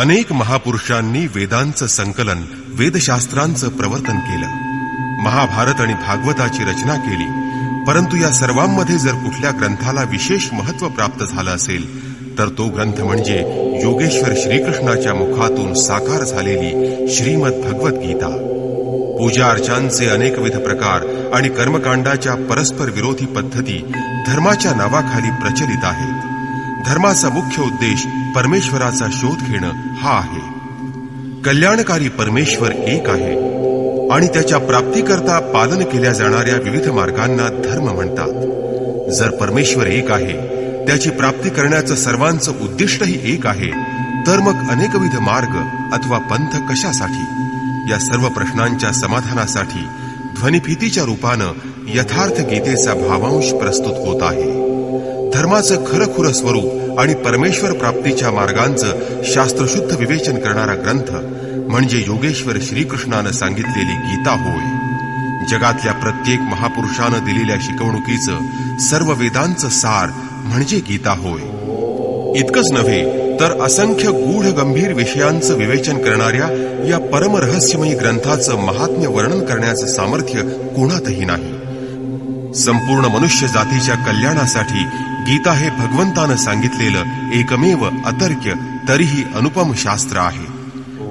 अनेक महापुरुषांनी वेदांचं संकलन, वेदशास्त्रांचं प्रवर्तन केलं, महाभारत आणि भागवताची रचना केली. परंतु या सर्वांमध्ये जर कुठल्या ग्रंथाला विशेष महत्त्व प्राप्त झालं असेल तर तो ग्रंथ म्हणजे योगेश्वर श्रीकृष्णाच्या मुखातून साकार झालेली श्रीमद भगवत गीता. पूजा अर्चांचे अनेकविध प्रकार आणि कर्मकांडाच्या परस्पर विरोधी पद्धती धर्माच्या नावाखाली प्रचलित आहेत. धर्माचा मुख्य उद्देश परमेश्वराचा शोध घेणं हा आहे. कल्याणकारी परमेश्वर एक आहे आणि त्याच्या प्राप्तीकरता पालन केल्या जाणाऱ्या विविध मार्गांना धर्म म्हणतात. जर परमेश्वर एक आहे, त्याची प्राप्ती करण्याचं सर्वांचं उद्दिष्टही एक आहे, तर मग अनेकविध मार्ग अथवा पंथ कशासाठी? या सर्व प्रश्नांच्या समाधानासाठी ध्वनिफीतीच्या रूपानं यथार्थ गीतेचा भावांश प्रस्तुत होत आहे. धर्माचं खरंखुरं स्वरूप आणि परमेश्वर प्राप्तीच्या मार्गांचं शास्त्रशुद्ध विवेचन करणारा ग्रंथ म्हणजे योगेश्वर श्रीकृष्णानं सांगितलेली गीता होय. जगातल्या प्रत्येक महापुरुषानं दिलेल्या शिकवणुकीचं सर्व वेदांचं सार म्हणजे गीता होय. इतकंच नव्हे तर असंख्य गूढ गंभीर विषयांचं विवेचन करणाऱ्या या परमरहस्यमयी ग्रंथाचं महात्म्य वर्णन करण्याचं सामर्थ्य कोणातही नाही. संपूर्ण मनुष्य जातीच्या कल्याणासाठी गीता हे भगवंतानं सांगितलेलं एकमेव अतर्क्य तरीही अनुपम शास्त्र आहे.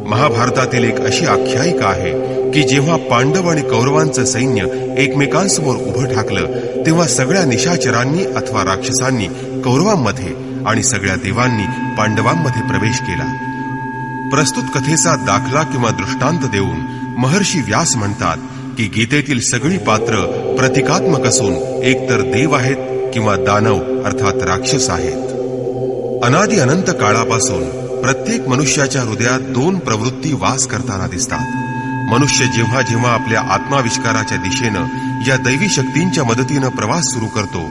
महाभारतातील एक अशी आख्यायिका आहे की जेव्हा पांडव आणि कौरवांचं सैन्य एकमेकांसमोर उभं ठाकलं तेव्हा सगळ्या निशाचरांनी अथवा राक्षसांनी कौरवांमध्ये आणि सगळ्या देवांनी पांडवांमध्ये प्रवेश केला. प्रस्तुत कथेचा दाखला किंवा दृष्टांत देऊन महर्षी व्यास म्हणतात की गीतेतील सगळी पात्र प्रतिकात्मक असून एकतर देव आहेत किंवा दानव अर्थात राक्षस आहेत. अनादि अनंत काळापासून प्रत्येक मनुष्याच्या हृदयात दोन प्रवृत्ती वास करताना दिसतात. मनुष्य जेव्हा जेव्हा आपल्या आत्माविष्काराच्या दिशेनं या दैवी शक्तींच्या मदतीनं प्रवास सुरू करतो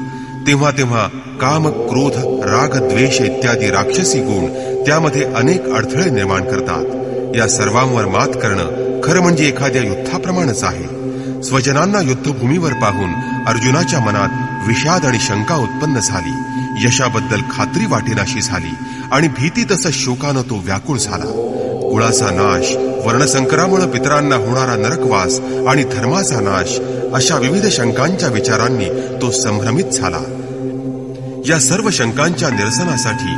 तेव्हा तेव्हा काम, क्रोध, राग, द्वेष इत्यादी राक्षसी गुण त्यामध्ये अनेक अडथळे निर्माण करतात. या सर्वांवर मात करणं खरं म्हणजे एखाद्या युद्धाप्रमाणेच आहे. स्वजनांना युद्धभूमीवर पाहून अर्जुनाच्या मनात विषाद आणि शंका उत्पन्न झाली. यशाबद्दल खात्री वाटेनाशी झाली आणि भीती तसंच शोकानं तो व्याकुळ झाला. कुळाचा नाश, वर्णसंकरामुळे पितरांना होणारा नरकवास आणि धर्माचा नाश अशा विविध शंकांच्या विचारांनी तो संभ्रमित झाला. या सर्व शंकांच्या निरसनासाठी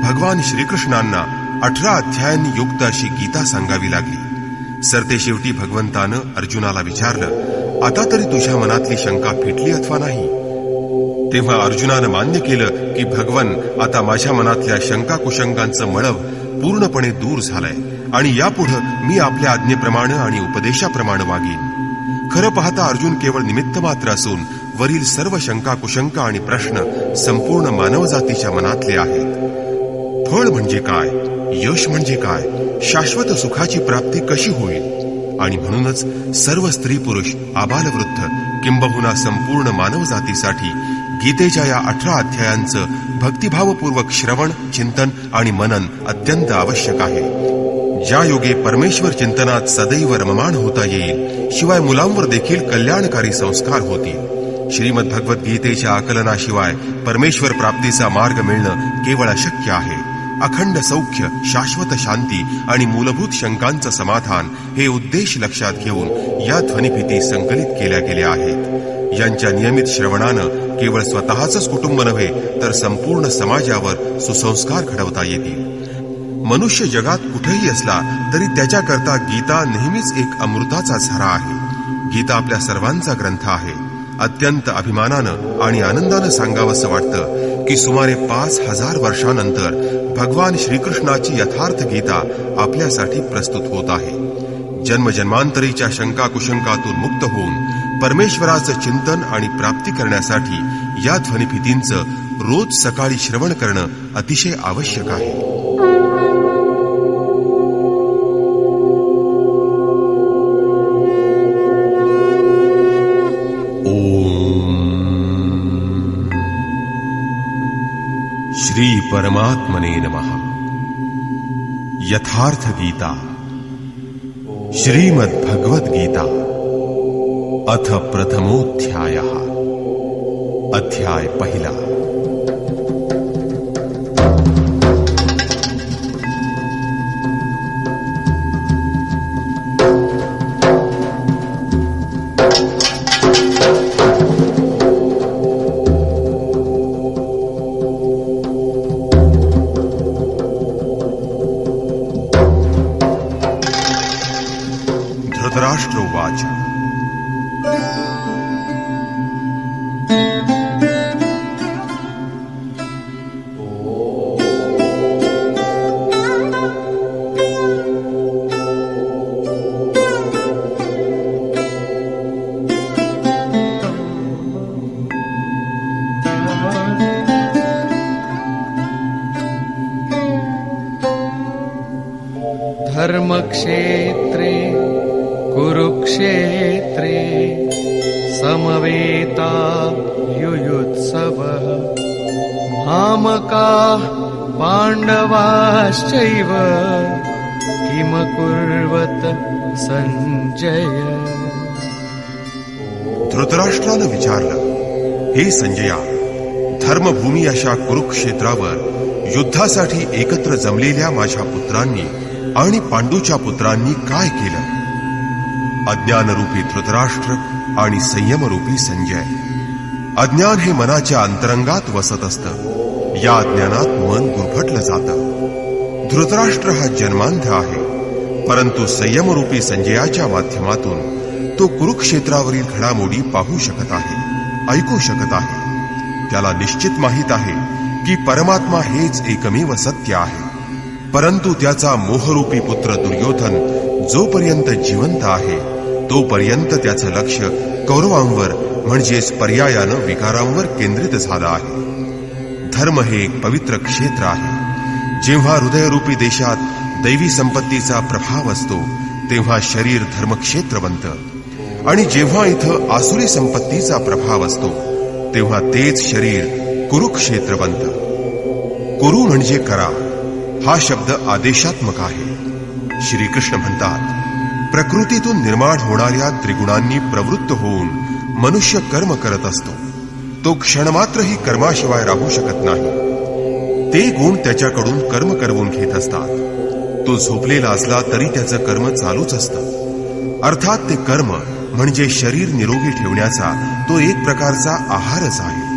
भगवान श्रीकृष्णांना 18 अध्यायांनी युक्त अशी गीता सांगावी लागली. सरते शेवटी भगवंतानं अर्जुनाला विचारलं, आता तरी तुझ्या मनातली शंका फिटली अथवा नाही? तेव्हा अर्जुनानं मान्य केलं की भगवन, आता माझ्या मनातल्या शंका कुशंकांचं मळभ पूर्णपणे दूर झालंय आणि यापुढं मी आपल्या आज्ञेप्रमाणे आणि उपदेशाप्रमाणे वागेन. खरं पाहता अर्जुन केवळ निमित्त मात्र असून वरील सर्व शंका कुशंका आणि प्रश्न संपूर्ण मानवजातीच्या मनातले आहेत. फळ म्हणजे काय, यश म्हणजे काय, शाश्वत सुखाची प्राप्ती कशी होईल आणि म्हणूनच सर्व स्त्री पुरुष, आबालवृद्ध किंबहुना संपूर्ण मानवजातीसाठी गीतेच्या या 18 अध्यायांचं भक्तिभावपूर्वक श्रवण, चिंतन आणि मनन अत्यंत आवश्यक आहे. ज्या योगे परमेश्वर चिंतनात सदैव रममाण होता येईल, शिवाय मुलांवर देखील कल्याणकारी संस्कार होतील. श्रीमद भगवत गीतेच्या आकलनाशिवाय परमेश्वर प्राप्तीचा मार्ग मिळणं केवळ अशक्य आहे. अखंड सौख्य, शाश्वत शांती आणि मूलभूत शंकांचं समाधान हे उद्देश लक्षात घेऊन या ध्वनिफीती संकलित केल्या गेल्या आहेत. यांच्या नियमित श्रवणानं केवळ स्वतःचंच कुटुंब नव्हे तर संपूर्ण समाजावर सुसंस्कार घडवता येतील. मनुष्य जगात कुठेही असला तरी त्याच्याकरता गीता नेहमीच एक अमृताचा झरा आहे. गीता आपल्या सर्वांचा ग्रंथ आहे. अत्यंत अभिमानानं आणि आनंदानं सांगावंसं वाटतं की सुमारे 5000 वर्षानंतर भगवान श्रीकृष्णाची यथार्थ गीता आपल्यासाठी प्रस्तुत होत आहे. जन्मजन्मांतरीच्या शंका कुशंकातून मुक्त होऊन परमेश्वराचं चिंतन आणि प्राप्ती करण्यासाठी या ध्वनिफीतींचं रोज सकाळी श्रवण करणं अतिशय आवश्यक आहे. श्री परमात्मने नमः. यथार्थ गीता श्रीमद् भगवद गीता अथ प्रथमोऽध्यायः. अध्याय पहिला. समवेता युयुत्सवः मामकाः पाण्डवाश्चैव किमकुर्वत संजय. धृतराष्ट्रानं विचारलं, हे संजया, धर्मभूमी अशा कुरुक्षेत्रावर युद्धासाठी एकत्र जमलेल्या माझ्या पुत्रांनी आणि पांडूच्या पुत्रांनी काय केलं? अज्ञानरूपी धृतराष्ट्र आणि संयमरूपी संजय. अज्ञान हे मनाच्या अंतरंगात वसत असतं. या अज्ञानात मन गुरफटलं जातं. धृतराष्ट्र हा जन्मांध आहे, परंतु संयमरूपी संजयाच्या माध्यमातून तो कुरुक्षेत्रावरील घडामोडी पाहू शकत आहे, ऐकू शकत आहे. त्याला निश्चित माहित आहे की परमात्मा हेच एकमेव सत्य आहे. परंतु त्याचा मोहरूपी पुत्र दुर्योधन जोपर्यंत जिवंत आहे तोपर्यंत त्याचं लक्ष कौरवांवर म्हणजेच पर्यायानं विकारांवर केंद्रित झालं आहे. धर्म हे एक पवित्र क्षेत्र आहे. जेव्हा हृदयरूपी देशात दैवी संपत्तीचा प्रभाव असतो तेव्हा शरीर धर्मक्षेत्र बनतं, आणि जेव्हा इथं आसुरी संपत्तीचा प्रभाव असतो तेव्हा तेच शरीर कुरुक्षेत्र बनतं. कुरु म्हणजे करा हा शब्द आदेशात्मक आहे. श्रीकृष्ण म्हणतात, प्रकृतीतून निर्माण होणाऱ्या त्रिगुणांनी प्रवृत्त होऊन मनुष्य कर्म करत असतो. तो क्षणमात्रही कर्माशिवाय राहू शकत नाही. ते गुण त्याच्याकडून कर्म करवून घेत असतात. तो झोपलेला असला तरी त्याचं कर्म चालूच असतं. अर्थात ते कर्म म्हणजे शरीर निरोगी ठेवण्याचा तो एक प्रकारचा आहारच आहे.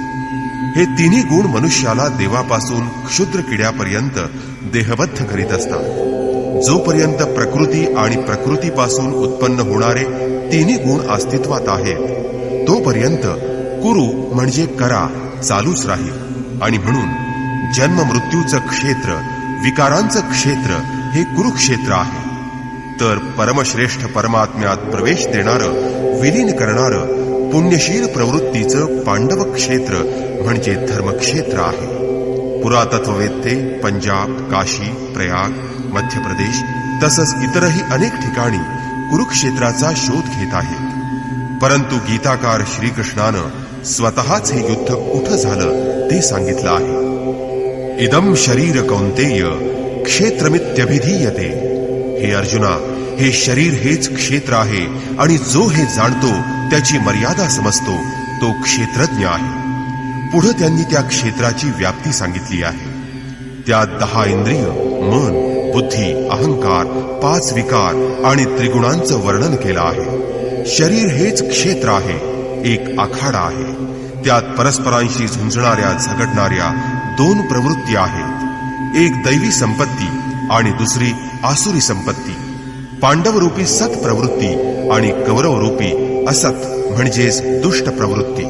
हे तिन्ही गुण मनुष्याला देवापासून क्षुद्र किड्यापर्यंत देहबद्ध करीत असतात. जोपर्यंत प्रकृती आणि प्रकृतीपासून उत्पन्न होणारे तिन्ही गुण अस्तित्वात आहेत तोपर्यंत कुरु म्हणजे करा चालूच राहील. आणि म्हणून जन्म मृत्यूचं क्षेत्र, विकारांचं क्षेत्र हे कुरुक्षेत्र आहे. तर परमश्रेष्ठ परमात्म्यात प्रवेश देणारं, विलीन करणारं पुण्यशील प्रवृत्तीचं पांडव क्षेत्र म्हणजे धर्मक्षेत्र आहे. पुरातत्ववेत्ते पंजाब, काशी, प्रयाग, मध्य प्रदेश तसंच इतरही अनेक ठिकाणी कुरुक्षेत्राचा शोध घेत आहेत. परंतु गीताकार श्रीकृष्णानं स्वतःच हे युद्ध कुठं झालं ते सांगितलं आहे. इदम शरीर कौंतेय क्षेत्रमित्यभिधीयते. हे अर्जुना, हे शरीर हेच क्षेत्र आहे, आणि जो हे जाणतो त्याची मर्यादा समजतो तो क्षेत्रज्ञ आहे. पुढे त्यांनी त्या क्षेत्राची व्याप्ती सांगितली आहे. त्यात 10 इंद्रिय, मन, बुद्धी, अहंकार, 5 विकार आणि त्रिगुणांचं वर्णन केलं आहे. शरीर हेच क्षेत्र आहे, एक आखाडा आहे. त्यात परस्परांशी झुंजणाऱ्या, झगडणाऱ्या 2 प्रवृत्ती आहेत. एक दैवी संपत्ती आणि दुसरी आसुरी संपत्ती. पांडवरूपी सत प्रवृत्ती आणि कौरवरूपी असत म्हणजेच दुष्ट प्रवृत्ती.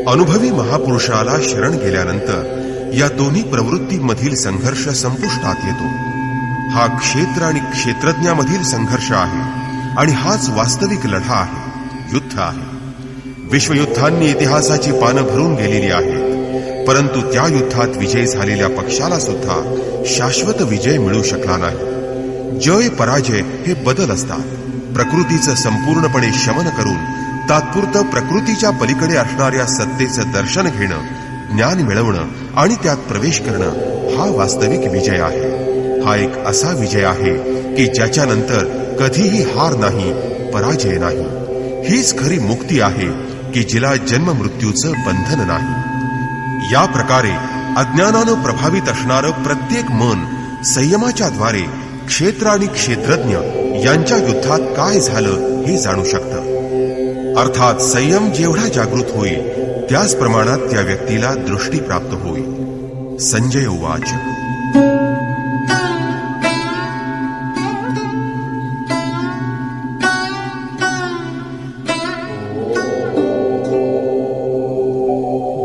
अनुभवी महापुरुषाला शरण गेल्यानंतर या दोन्ही प्रवृत्तीमधील संघर्ष संपुष्टात येतो. हा क्षेत्र आणि क्षेत्रज्ञामधील संघर्ष आहे, आणि हाच वास्तविक लढा आहे, युद्ध आहे. विश्वयुद्धांनी इतिहासाची पानं भरून गेलेली आहेत, परंतु त्या युद्धात विजय झालेल्या पक्षाला सुद्धा शाश्वत विजय मिळू शकला नाही. जय पराजय हे बदल असतात. प्रकृतीचं संपूर्णपणे शमन करून तात्पुरतं प्रकृतीच्या पलीकडे असणाऱ्या सत्तेचं दर्शन घेणं, ज्ञान मिळवणं आणि त्यात प्रवेश करणं हा वास्तविक विजय आहे. हा एक असा विजय आहे की ज्याच्यानंतर कधीही हार नाही, पराजय नाही. हीच खरी मुक्ती आहे की जिला जन्म मृत्यूचं बंधन नाही. या प्रकारे अज्ञानानं प्रभावित असणारं प्रत्येक मन संयमाच्या द्वारे क्षेत्र आणि क्षेत्रज्ञ यांच्या युद्धात काय झालं हे जाणू शकतं. अर्थात संयम जेवढा जागृत होईल त्याच प्रमाणात त्या व्यक्तीला दृष्टी प्राप्त होईल. संजय उवाच.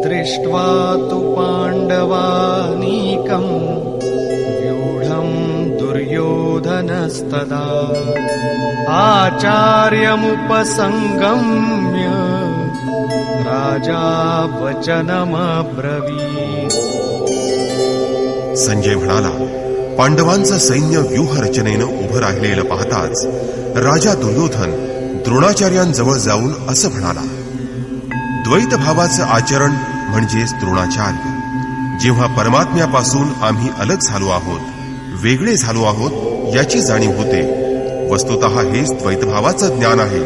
दृष्ट्वा तु पाण्डवानीकम् व्यूढम् दुर्योधनस्तदा आचार्यमुपसंगम्य राजा वचनमब्रवीत्. संजय म्हणाला, पांडवांचं सैन्य व्यूह रचनेनं उभं राहिलेलं पाहताच राजा दुर्योधन द्रोणाचार्यांजवळ जाऊन असं म्हणाला, द्वैत भावाचं आचरण म्हणजेच द्रोणाचार्य. जेव्हा परमात्म्यापासून आम्ही अलग झालो आहोत, वेगळे झालो आहोत याची जाणीव होते, वस्तुतः हेच द्वैतभावाचं ज्ञान आहे,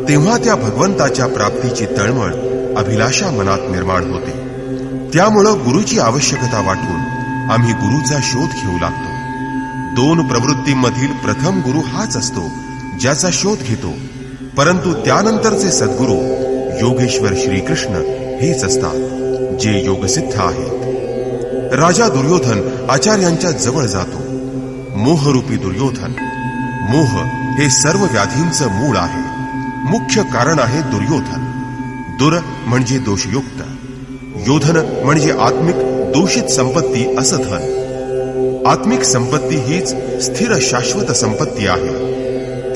तेव्हा त्या भगवंताच्या प्राप्तीची तळमळ, अभिलाषा मनात निर्माण होते. त्यामुळं गुरुची आवश्यकता वाटून आम्ही गुरुचा शोध घेऊ लागतो. दोन प्रवृत्तींमधील प्रथम गुरु हाच असतो ज्याचा शोध घेतो, परंतु त्यानंतरचे सद्गुरू योगेश्वर श्रीकृष्ण हेच असतात जे योगसिद्ध आहेत. राजा दुर्योधन आचार्यांच्या जवळ जातो. मोहरूपी दुर्योधन. मोह हे सर्व व्याधींचं मूळ आहे. मुख्य कारण आहे दुर्योधन. दुर म्हणजे दोषयुक्त, योधन म्हणजे आत्मिक दूषित संपत्ती असं धन. आत्मिक संपत्ती हीच स्थिर शाश्वत संपत्ती आहे.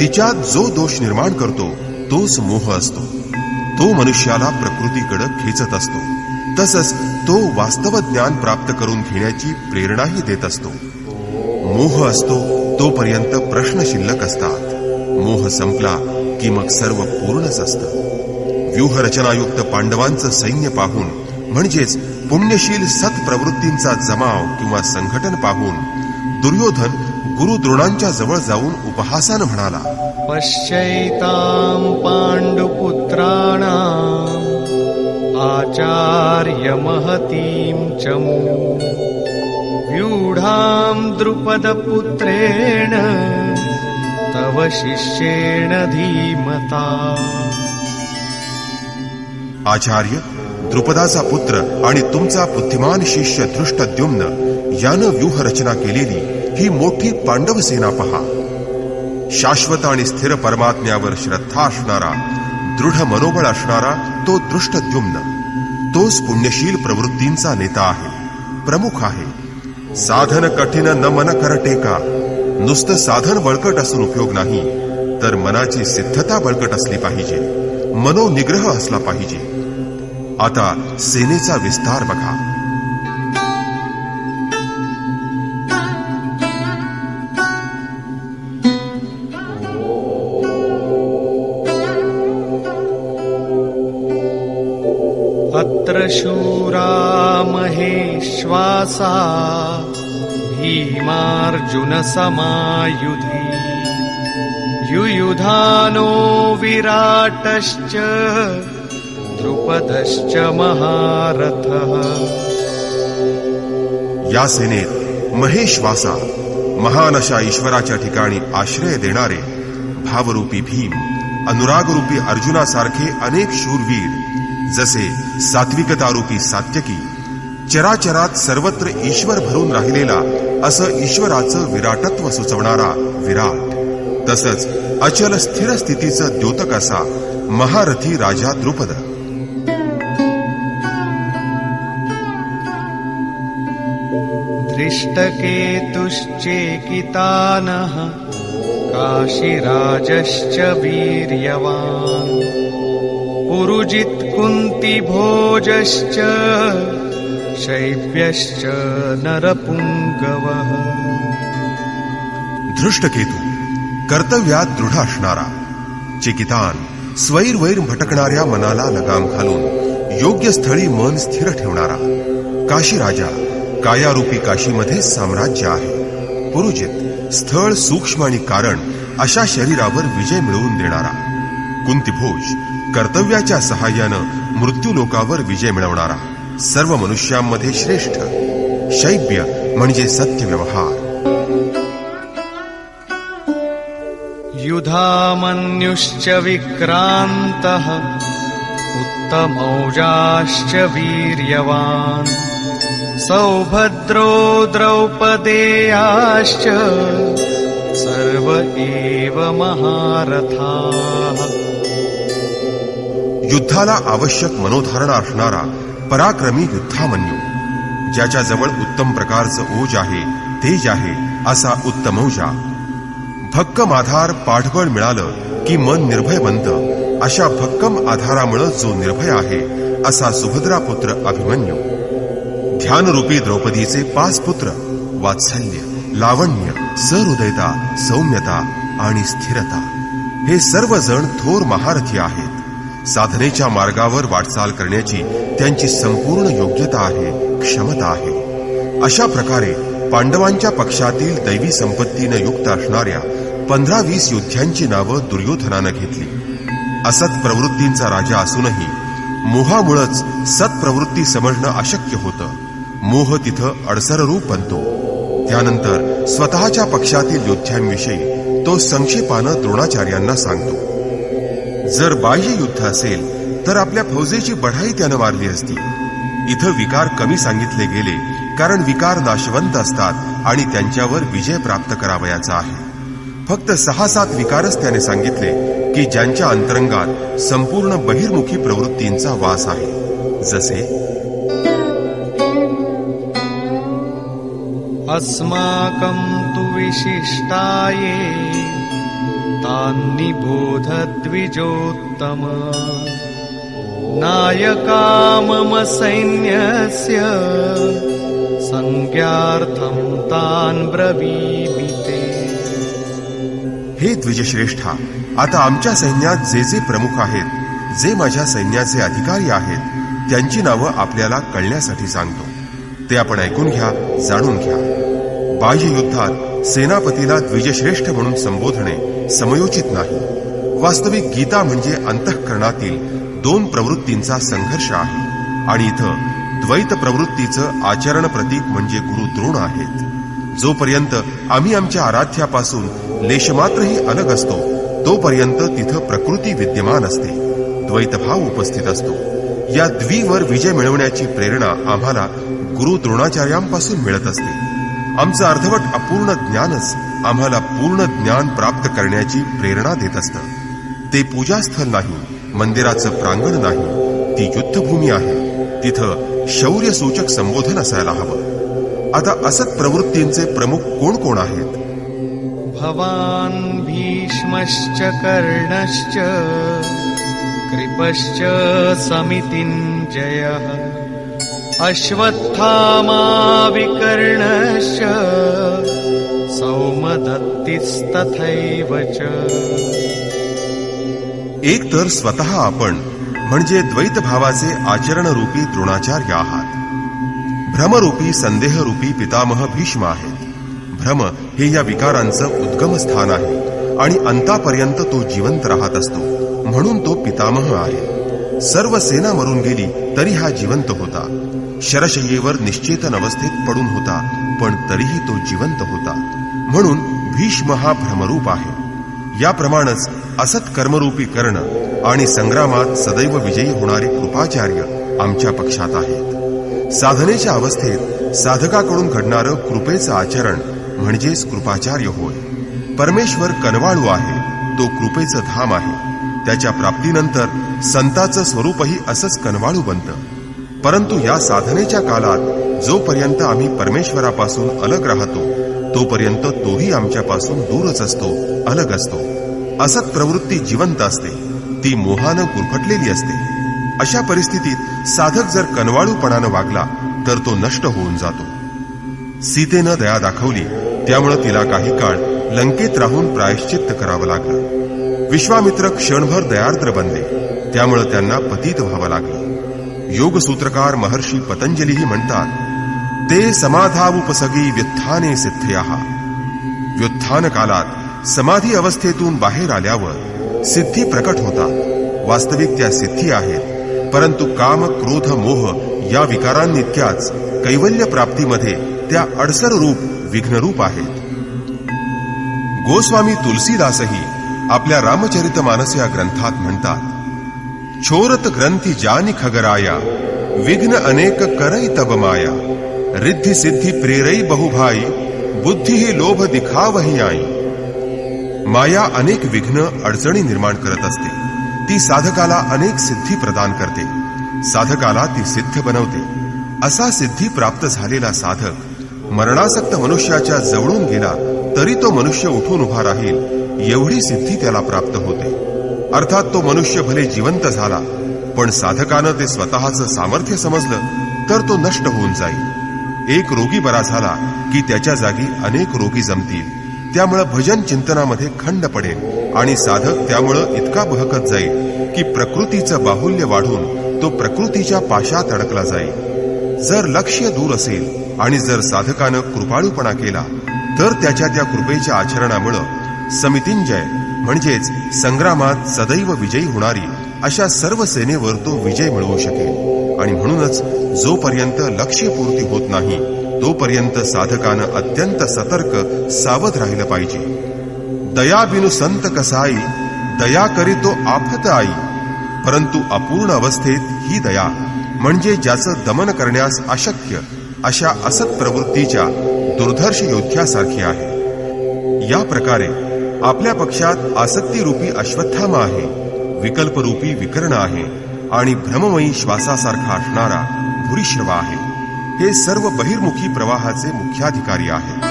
तिच्यात जो दोष निर्माण करतो तोच मोह असतो. तो मनुष्याला प्रकृतीकडे खेचत असतो. तसंच तो वास्तव ज्ञान प्राप्त करून घेण्याची प्रेरणाही देत असतो. मोह असतो तोपर्यंत प्रश्न शिल्लक असतात. मोह संपला की मग सर्व पूर्णच असतं. व्यूहरचनायुक्त पांडवांचं सैन्य पाहून, म्हणजेच पुण्यशील सत्प्रवृत्तींचा जमाव किंवा संघटन पाहून दुर्योधन गुरु द्रोणांच्या जवळ जाऊन उपहासानं म्हणाला, पश्यैतां पाण्डुपुत्राणाम् आचार्य महतीं चमू व्यूढां द्रुपदपुत्रेण तव शिष्येण धीमता. आचार्य, द्रुपदाचा पुत्र आणि तुमचा बुद्धिमान शिष्य धृष्टद्युम्न यानं व्यूहरचना केलेली ही मोठी पांडव सेना पहा. शाश्वत आणि स्थिर परमात्म्यावर श्रद्धा असणारा, दृढ मनोबळ असणारा तो धृष्टद्युम्न, तोच पुण्यशील प्रवृत्तींचा नेता आहे, प्रमुख आहे. साधन कठीण न मन कर टेका. नुसतं साधन बळकट असून उपयोग नाही, तर मनाची सिद्धता बळकट असली पाहिजे, मनोनिग्रह असला पाहिजे. आता सेनेचा विस्तार बघा. अत्र शूरा महेश्वासा भीमार्जुन समायुधि युयुधानो विराटश्च द्रुपदश्च महारथः. या सेनेत महेश्वासा, महान अशा ईश्वराच्या ठिकाणी आश्रय देणारे भावरूपी भीम, अनुरागरूपी अर्जुनासारखे अनेक शूरवीर, जसे सात्विकतारूपी सात्यकी, चराचरात सर्वत्र ईश्वर भरून राहिलेला असं ईश्वराचं विराटत्व सुचवणारा विराट, तसंच अचल स्थिर स्थितीचं द्योतक असा महारथी राजा द्रुपद. दृष्टकेतुश्चेकितानः काशीराजश्च वीर्यवान् पुरुजित् कुन्तिभोजश्च शैव्यश्च नरपुङ्गवः. धृष्टकेतू, कर्तव्यात दृढ असणारा, चिकितान, स्वैरवैर भटकणाऱ्या मनाला लगाम घालून योग्य स्थळी मन स्थिर ठेवणारा, काशीराजा, कायारूपी काशीमध्ये साम्राज्य आहे, पुरुजित, स्थळ सूक्ष्म आणि कारण अशा शरीरावर विजय मिळवून देणारा, कुंतीभोज, कर्तव्याच्या सहाय्यानं मृत्यूलोकावर विजय मिळवणारा, सर्व मनुष्यांमध्ये श्रेष्ठ, शैव्य म्हणजे सत्य व्यवहार. युधामन्युश्च विक्रान्तः उत्तमौजाश्च वीर्यवान् सौभद्रो द्रौपदेयाश्च सर्व एव महारथाः. युद्धाला आवश्यक मनोधारणा असणारा पराक्रमी युद्धामन्यू, ज्याच्याजवळ उत्तम प्रकारचं ओज आहे, तेज आहे असा उत्तमौजा, भक्कम आधार पाठबळ मिळालं की मन निर्भय बनतं, अशा भक्कम आधारामुळे जो निर्भय आहे असा सुभद्रापुत्र अभिमन्यू, ध्यानरूपी द्रौपदीचे 5 पुत्र, वात्सल्य, लावण्य, सहृदयता, सौम्यता आणि स्थिरता, हे सर्वजण थोर महारथी आहेत. साधनेच्या मार्गावर वाटचाल करण्याची त्यांची संपूर्ण योग्यता आहे, क्षमता आहे. अशा प्रकारे पांडवांच्या पक्षातील दैवी संपत्तीनं युक्त असणाऱ्या 15-20 योद्ध्यांची नावं दुर्योधनानं घेतली. असत प्रवृत्तींचा राजा असूनही मोहामुळेच सत्प्रवृत्ती समजणं अशक्य होतं. मोह तिथं अडसररूप बनतो. त्यानंतर स्वतःच्या पक्षातील योद्ध्यांविषयी तो संक्षेपानं द्रोणाचार्यांना सांगतो. जर बाह्य युद्ध असेल तर आपल्या फौजेची बढाई त्यानं मारली असती. इथं विकार कमी सांगितले गेले कारण विकार नाशवंत असतात आणि त्यांच्यावर विजय प्राप्त करावयाचा आहे. फक्त 6-7 विकारच त्याने सांगितले की ज्यांच्या अंतरंगात संपूर्ण बहिर्मुखी प्रवृत्तींचा वास आहे. जसे अस्माकं तु विशिष्टाये तान्नि बोधद्विजोत्तम नायका मम सैन्यस्य संज्ञार्थं तान् ब्रवीमि ते. हे द्विजश्रेष्ठा, आता आमच्या सैन्यात जे जे प्रमुख आहेत, जे माझ्या सैन्याचे अधिकारी आहेत, त्यांची नावं आपल्याला कळण्यासाठी सांगतो. ते आपण ऐकून घ्या, जाणून घ्या. बाह्य युद्धात सेनापतीला द्विजश्रेष्ठ म्हणून संबोधणे समयोचित नाही. वास्तविक गीता म्हणजे अंतःकरणातील 2 प्रवृत्तींचा संघर्ष आहे आणि इथं द्वैत प्रवृत्तीचं आचरण प्रतीक म्हणजे गुरु द्रोण आहेत. जोपर्यंत आम्ही आमच्या आराध्यापासून लेशमात्रही अलग असतो तोपर्यंत तिथं प्रकृती विद्यमान असते, द्वैतभाव उपस्थित असतो. या द्वीवर विजय मिळवण्याची प्रेरणा आम्हाला गुरु द्रोणाचार्यांपासून मिळत असते. आमचं अर्धवट अपूर्ण ज्ञानच आम्हाला पूर्ण ज्ञान प्राप्त करण्याची प्रेरणा देत असतं. ते पूजास्थल नाही, मंदिराचं प्रांगण नाही, ती युद्धभूमी आहे. तिथं शौर्य सूचक संबोधन असायला हवं. आता असत प्रवृत्तींचे प्रमुख कोण कोण आहेत? भवान् भीष्मश्च कर्णश्च कृपश्च समितिञ्जयः अश्वत्थामा विकर्णश्च सौमदत्तिस्तथैव च. एक तर स्वतः आपण म्हणजे द्वैतभावाचे आचरणरूपी द्रोणाचार्य आहात. भ्रमरूपी संदेहरूपी पितामह भीष्म आहेत. भ्रम हे या विकारांचं उद्गम स्थान आहे आणि अंतापर्यंत तो जिवंत राहत असतो, म्हणून तो पितामह आहे. सर्व सेना मरून गेली तरी हा जिवंत होता. शरशय्येवर निश्चेतन अवस्थेत पडून होता, पण तरीही तो जिवंत होता, म्हणून भीष्म हा भ्रमरूप आहे. याप्रमाणेच असत कर्मरूपी कर्ण आणि संग्रामात सदैव विजयी होणारे कृपाचार्य आमच्या पक्षात आहेत. साधनेच्या अवस्थेत साधकाकडून घडणारं कृपेचं आचरण म्हणजेच कृपाचार्य होय. परमेश्वर कनवाळू आहे, तो कृपेचं धाम आहे. त्याच्या प्राप्तीनंतर संताचं स्वरूपही असंच कनवाळू बनतं. परंतु या साधनेच्या काळात जोपर्यंत आम्ही परमेश्वरापासून अलग राहतो तोपर्यंत तोही आमच्यापासून दूरच असतो, अलग असतो. असत प्रवृत्ती जिवंत असते, ती मोहानं गुरफटलेली असते. अशा परिस्थितीत साधक जर कनवाळूपणानं वागला तर तो नष्ट होऊन जातो. सीतेनं दया दाखवली, त्यामुळे तिला काही काळ लंकेत राहून प्रायश्चित्त करावं लागलं. विश्वामित्र क्षणभर दयार्द्र बनले, त्यामुळे त्यांना पतित व्हावं लागलं. योगसूत्रकार महर्षी पतंजलीही म्हणतात, ते समाधावुपसगी व्युत्थाने सिद्धयाः. व्युत्थान कालात समाधी अवस्थेतून बाहेर आल्यावर सिद्धी प्रकट होतात. वास्तविक त्या सिद्धी आहेत, परंतु काम क्रोध मोह या विकारांनित्याच कैवल्य प्राप्तीमध्ये त्या अडसर रूप विघ्नरूप आहेत. गोस्वामी तुलसीदासही आपल्या रामचरितमानस या ग्रंथात म्हणतात, छोरत ग्रंथी जानी खगराया विघ्न अनेक करई तब माया रिद्धि सिद्धि प्रेरई बहुभाई बुद्धी ही लोभ दिखावही आई. माया अनेक विघ्न अडचणी निर्माण करत असते. ती साधकाला अनेक सिद्धी प्रदान करते, साधकाला ती सिद्ध बनवते. असा सिद्धी प्राप्त झालेला साधक मरणासक्त मनुष्याच्या जवळून गेला तरी तो मनुष्य उठून उभा राहील एवढी सिद्धी त्याला प्राप्त होते. अर्थात तो मनुष्य भले जिवंत झाला, पण साधकानं ते स्वतःचं सामर्थ्य समजलं तर तो नष्ट होऊन जाईल. एक रोगी बरा झाला की त्याच्या जागी अनेक रोगी जमतील. त्यामुळे भजन चिंतनामध्ये खंड पडेल आणि साधक त्यामुळं इतका बहकत जाईल की प्रकृतीचं बाहुल्य वाढून तो प्रकृतीच्या पाशात अडकला जाईल. जर लक्ष्य दूर असेल आणि जर साधकानं कृपाळूपणा केला तर त्याच्या त्या कृपेच्या आचरणामुळं समितिंजय म्हणजेच संग्रामात सदैव विजयी होणारी अशा सर्व सेनेवर तो विजय मिळवू शकेल. आणि म्हणूनच जोपर्यंत लक्ष्यपूर्ती होत नाही तोपर्यंत साधकानं अत्यंत सतर्क सावध राहिलं पाहिजे. दया बिनु संत कसाई, दया करीतो आफत आई. परंतु अपूर्ण अवस्थेत ही दया म्हणजे ज्याचं दमन करण्यास अशक्य अशा असत प्रवृत्तीच्या दुर्धर्ष योद्ध्यासारखी आहे. या प्रकारे आपल्या पक्षात आसक्तीरूपी अश्वत्थामा आहे, विकल्परूपी विकर्ण आहे आणि भ्रममयी श्वासासारखा असणारा भूरिश्रवा आहे. हे सर्व बहिर्मुखी प्रवाहाचे मुख्याधिकारी आहेत.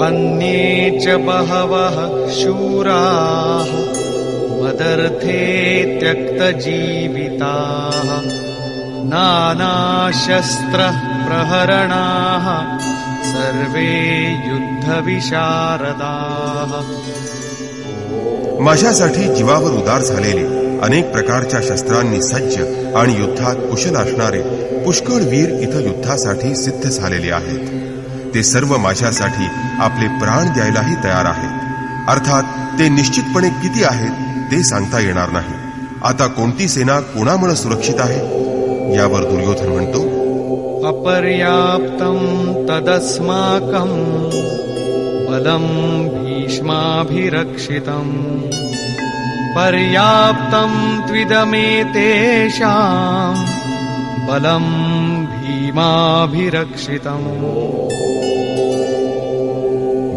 अन्ये च बहवः शूराः मदर्थे त्यक्तजीविताः नानाशस्त्रः प्रहरणाः सर्वे युद्धविशारदाः. माझ्यासाठी जीवावर उदार झालेले अनेक प्रकारच्या शस्त्रांनी सज्ज आणि युद्धात कुशल असणारे पुष्कळ वीर इथं युद्धासाठी सिद्ध झालेले आहेत. ते सर्व माझ्यासाठी आपले प्राण द्यायलाही तयार आहेत. अर्थात ते निश्चितपणे किती आहेत ते सांगता येणार नाही. आता कोणती सेना कोणामुळे सुरक्षित आहे यावर दुर्योधन म्हणतो, अपर्याप्तं तदस्माकं बलं भीष्माभिरक्षितं पर्याप्तं त्विदमेतेषां बलं भीमाभिरक्षितं.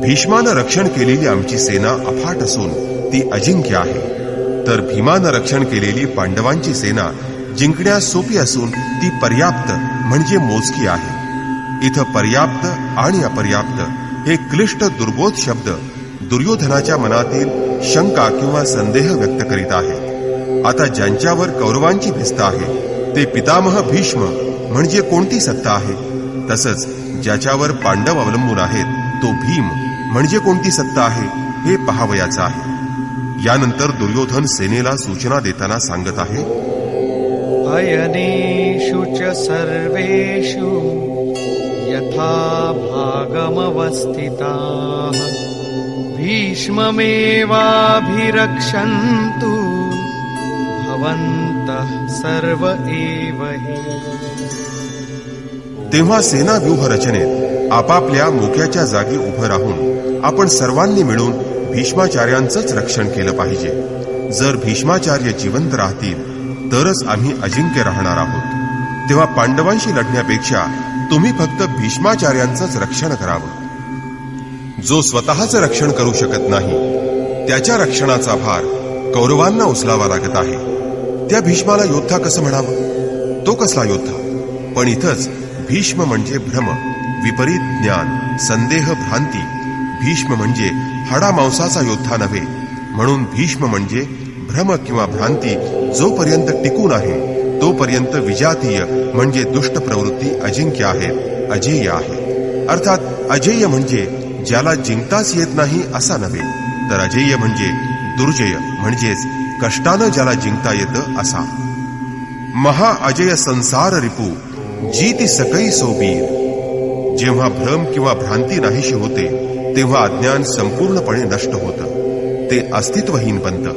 भीष्मानं रक्षण केलेली आमची सेना अफाट असून ती अजिंक्य आहे, तर भीमानं रक्षण केलेली पांडवांची सेना जिंकण्यास सोपी असून ती पर्याप्त म्हणजे मोजकी आहे. इथं पर्याप्त आणि अपर्याप्त हे क्लिष्ट दुर्बोध शब्द दुर्योधनाच्या मनातील शंका किंवा संदेह व्यक्त करीत आहेत. आता ज्यांच्यावर कौरवांची भिस्त आहे ते पितामह भीष्म म्हणजे कोणती सत्ता आहे, तसंच ज्याच्यावर पांडव अवलंबून आहेत तो भीम म्हणजे कोणती सत्ता आहे हे पहावयाचं आहे. यानंतर दुर्योधन सेनेला सूचना देताना सांगत आहे, अयनेषु च सर्वेषु यथा भागमवस्थिताः भीष्ममेवाभिरक्षन्तु भवन्तः सर्व एव हि. तेव्हा सेना व्यूह रचनेत आपापल्या मोक्याच्या जागी उभं राहून आपण सर्वांनी मिळून भीष्माचार्यांचंच रक्षण केलं पाहिजे. जर भीष्माचार्य जिवंत राहतील तरच आम्ही अजिंक्य राहणार आहोत. तेव्हा पांडवांशी लढण्यापेक्षा तुम्ही फक्त भीष्माचार्यांचंच रक्षण करावं. जो स्वतःचं रक्षण करू शकत नाही त्याच्या रक्षणाचा भार कौरवांना उचलावा लागत आहे. त्या भीष्माला योद्धा कसं म्हणावं? तो कसला योद्धा? पण इथंच भीष्म म्हणजे भ्रम, विपरीत ज्ञान, संदेह, भ्रांती. भीष्म म्हणजे हाडामांसाचा योद्धा नव्हे. म्हणून भीष्म म्हणजे भ्रम किंवा भ्रांती जोपर्यंत टिकून आहे तोपर्यंत विजातीय म्हणजे दुष्ट प्रवृत्ती अजिंक्य आहेत, अजेय आहेत. अर्थात अजेय म्हणजे ज्याला जिंकताच येत नाही असा नव्हे, तर अजेय म्हणजे दुर्जय म्हणजेच कष्टानं ज्याला जिंकता येतं असा. महा अजय संसार रिपू जीती सकई सोबीर. जेव्हा भ्रम किंवा भ्रांती नाहीशी होते तेव्हा अज्ञान संपूर्णपणे नष्ट होतं, ते अस्तित्वहीन बनतं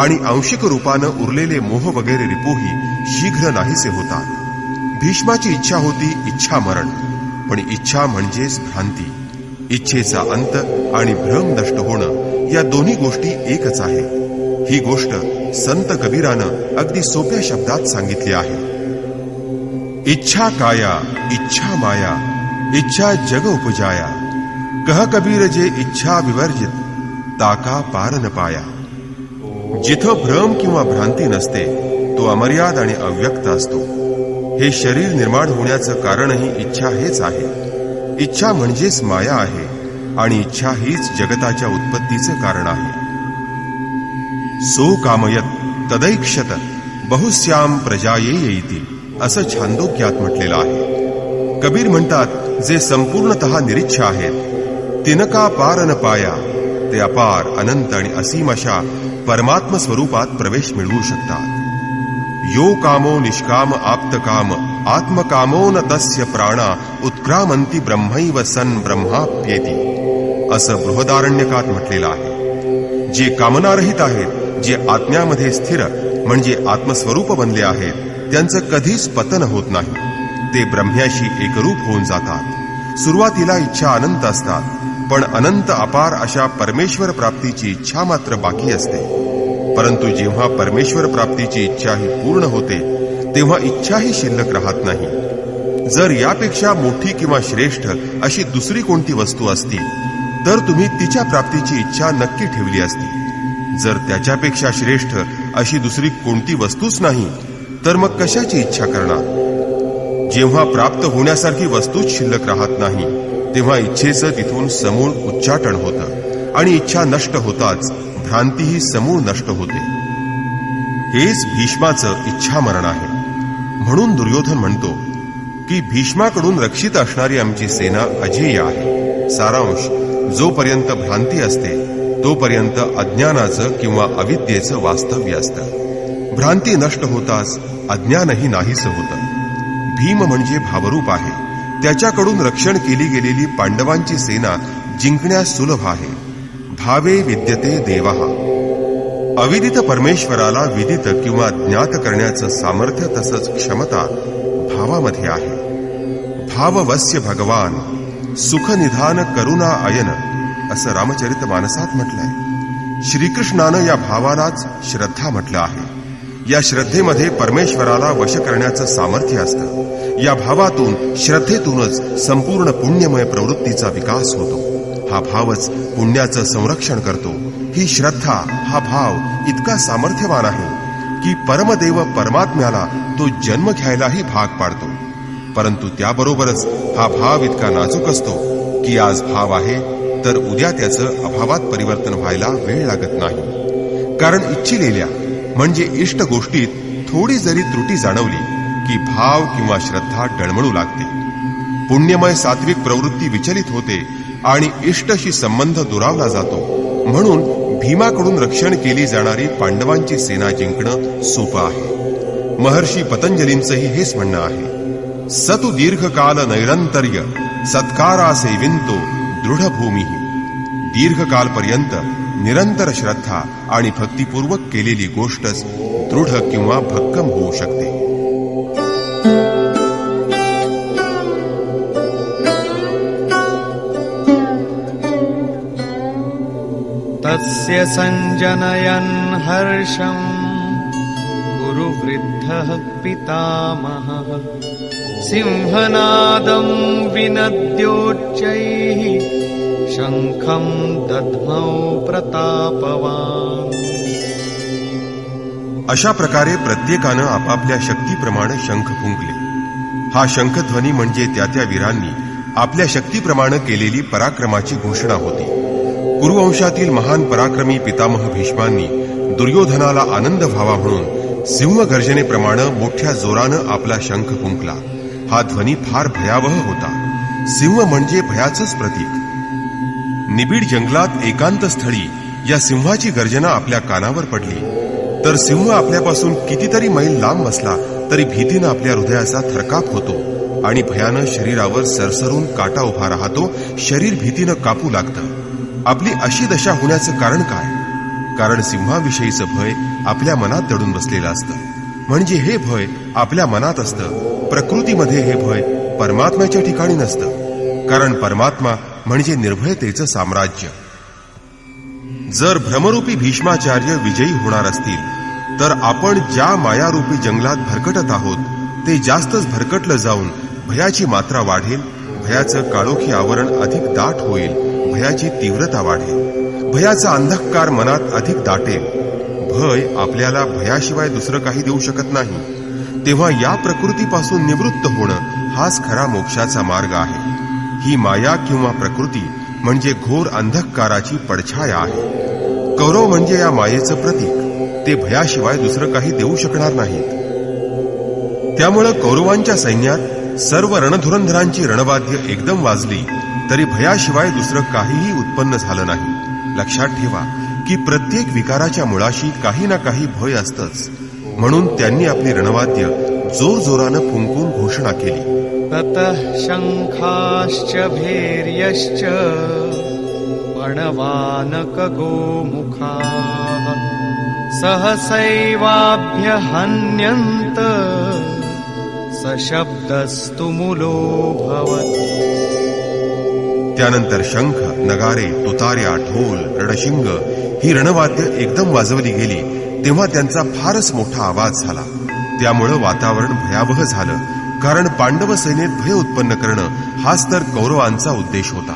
आणि आंशिक रूपानं उरलेले मोह वगैरे रिपूही शीघ्र नाहीसे होतात. भीष्माची इच्छा होती इच्छा मरण, पण इच्छा म्हणजेच भ्रांती. इच्छेचा अंत आणि भ्रम नष्ट होणं या दोन्ही गोष्टी एकच आहे. ही गोष्ट संत कबीरानं अगदी सोप्या शब्दात सांगितली आहे. इच्छा काया इच्छा माया इच्छा जग उपजाया. कह कबीर जे इच्छा विवर्जित ताका पार न पाया. जिथं भ्रम किंवा भ्रांती नसते तो अमर्याद आणि अव्यक्त असतो. हे शरीर निर्माण होण्याचं कारणही इच्छा हेच आहे. इच्छा म्हणजेच माया आहे आणि इच्छा हीच जगताच्या उत्पत्तीचं कारण आहे. सो कामयत तदैक्षत बहुस्याम प्रजाये येती असं छांदोग्यात म्हटलेलं आहे. कबीर म्हणतात, जे संपूर्णतः निरीच्छ आहेत तिनका पार न पाया ते अपार, अनंत आणि असीम अशा परमात्म स्वरूपात प्रवेश मिळवू शकतात. यो कामो निष्काम आप्तकाम आत्मकामो न तस्य प्राणा उत्क्रामंती ब्रह्मैव सन ब्रह्माप्येती, असं बृहदारण्यकात म्हटलेलं आहे. जे कामनारहित आहेत, जे आत्म्यामध्ये स्थिर म्हणजे आत्मस्वरूप बनले आहेत, त्यांचं कधीच पतन होत नाही. ते ब्रह्म्याशी एकरूप होऊन जातात. सुरुवातीला इच्छा अनंत असतात, पण अनंत अपार अशा परमेश्वर प्राप्तीची इच्छा मात्र बाकी असते. परंतु जेव्हा परमेश्वर प्राप्तीची इच्छा ही पूर्ण होते, तेव्हा इच्छाही शिल्लक राहत नाही. जर यापेक्षा मोठी किंवा श्रेष्ठ अशी दुसरी कोणती वस्तू असती तर तुम्ही तिच्या प्राप्तीची इच्छा नक्की ठेवली असती. जर त्याच्यापेक्षा श्रेष्ठ अशी दुसरी कोणती वस्तूच नाही तर मग कशाची इच्छा करणार? जेव्हा प्राप्त होण्यासारखी वस्तूच शिल्लक राहत नाही, तेव्हा इच्छेचं तिथून समूळ उच्चाटन होतं आणि इच्छा नष्ट होताच भ्रांतीही समूळ नष्ट होते. हेच भीष्माचं इच्छा मरण आहे. म्हणून दुर्योधन म्हणतो की भीष्माकडून रक्षित असणारी आमची सेना अजेय आहे. सारांश, जोपर्यंत भ्रांती असते तोपर्यंत अज्ञानाचं किंवा अविद्येचं वास्तव्य असतं. भ्रांती नष्ट होताच अज्ञानही नाहीसं होतं. भीम म्हणजे भावरूप आहे. त्याच्याकडून रक्षण केली गेलेली पांडवांची सेना जिंकण्यास सुलभ आहे. भावे विद्यते देवः. अविदित परमेश्वराला विदित किंवा ज्ञात करण्याचं सामर्थ्य तसंच क्षमता भावामध्ये आहे. भाववस्य भगवान सुखनिधान करुणा अयन, असं रामचरित मानसात म्हटलंय. श्रीकृष्णानं या भावालाच श्रद्धा म्हटलं आहे. या श्रद्धेमध्ये परमेश्वराला वश करण्याचं सामर्थ्य असतं. या भावातून, श्रद्धेतूनच संपूर्ण पुण्यमय प्रवृत्तीचा विकास होतो. हा भावच पुण्याचं संरक्षण करतो. ही श्रद्धा, हा भाव इतका सामर्थ्यवान आहे की परमदेव परमात्म्याला तो जन्म घ्यायलाही भाग पाडतो. परंतु त्याबरोबरच हा भाव इतका नाजूक असतो की आज भाव आहे तर उद्या त्याचं अभावात परिवर्तन व्हायला वेळ लागत नाही. कारण इच्छिलेल्या म्हणजे इष्ट गोष्टीत थोडी जरी त्रुटी जाणवली की भाव किंवा श्रद्धा डळमळू लागते. पुण्यमय सात्विक प्रवृत्ती विचलित होते आणि इष्टशी संबंध दुरावला जातो. म्हणून भीमाकडून रक्षण केली जाणारी पांडवांची सेना जिंकणं सोपं आहे. महर्षी पतंजलींचंही हेच म्हणणं आहे. सतु दीर्घकाल नैरंतर्य सत्कारा सेविंतो दृढभूमी. दीर्घकालपर्यंत निरंतर श्रद्धा आणि भक्तिपूर्वक केलेली गोष्टच दृढ किंवा भक्कम होऊ शकते. तस्य संजनयन् हर्षम् कुरु वृद्धः पितामहः. सिंहनादं विनद्योच्चैः शंखं दध्मौ प्रतापवान्. अशा प्रकारे प्रत्येकानं आपापल्या शक्तीप्रमाणे शंख फुंकले. हा शंखध्वनी म्हणजे त्या वीरांनी आपल्या शक्तीप्रमाणे केलेली पराक्रमाची घोषणा होती. कुरुवंशातील महान पराक्रमी पितामह भीष्मांनी दुर्योधनाला आनंद व्हावा म्हणून सिंहगर्जनेप्रमाणे मोठ्या जोरानं आपला शंख फुंकला. हा ध्वनी फार भयावह होता. सिंह म्हणजे भयाचंच प्रतीक. निबिड जंगलात एकांत स्थळी या सिंहाची गर्जना आपल्या कानावर पडली तर सिंह आपल्यापासून कितीतरी मैल लांब बसला तरी भीतीनं आपल्या हृदयाचा थरकाप होतो आणि भयानं शरीरावर सरसरून काटा उभा राहतो. शरीर भीतीनं कापू लागतं. आपली अशी दशा होण्याचं कारण काय? कारण सिंहाविषयीचं भय आपल्या मनात दडून बसलेलं असतं. म्हणजे हे भय आपल्या मनात असतं. प्रकृतीमध्ये हे भय परमात्म्याच्या ठिकाणी नसतं. कारण परमात्मा म्हणजे निर्भयतेचं साम्राज्य. जर भ्रमरूपी भीष्माचार्य विजयी होणार असतील तर आपण ज्या मायारूपी जंगलात भरकटत आहोत ते जास्तच भरकटलं जाऊन भयाची मात्रा वाढेल. भयाचं काळोखी आवरण अधिक दाट होईल. भयाची तीव्रता वाढेल. भयाचा अंधकार मनात अधिक दाटेल. भय आपल्याला भयाशिवाय दुसरं काही देऊ शकत नाही. तेव्हा या प्रकृतीपासून निवृत्त होणं हाच खरा मोक्षाचा मार्ग आहे. ही माया किंवा प्रकृती म्हणजे घोर अंधकाराची पडछाया आहे. कौरव म्हणजे या मायेचं प्रतीक. ते भयाशिवाय दुसरं काही देऊ शकणार नाहीत. त्यामुळं कौरवांच्या सैन्यात सर्व रणधुरंधरांची रणवाद्य एकदम वाजली तरी भयाशिवाय दुसरं काहीही उत्पन्न झालं नाही. लक्षात ठेवा की प्रत्येक विकाराच्या मुळाशी काही ना काही भय असतंच. म्हणून त्यांनी आपली रणवाद्य जोरजोरानं फुंकून घोषणा केली. ततः शंखाश्च भैर्यश्च पणवानकगोमुखाः सहसैवाभ्यहन्यन्त सशब्दस्तुमुलोऽभवत्. त्यानंतर शंख, नगारे, तुतार्या, ढोल, रणशिंग ही रणवाद्य एकदम वाजवली गेली तेव्हा त्यांचा फारच मोठा आवाज झाला. त्यामुळं वातावरण भयावह झालं, कारण पांडव सेनेत भय उत्पन्न करणं हाच तर कौरवांचा उद्देश होता.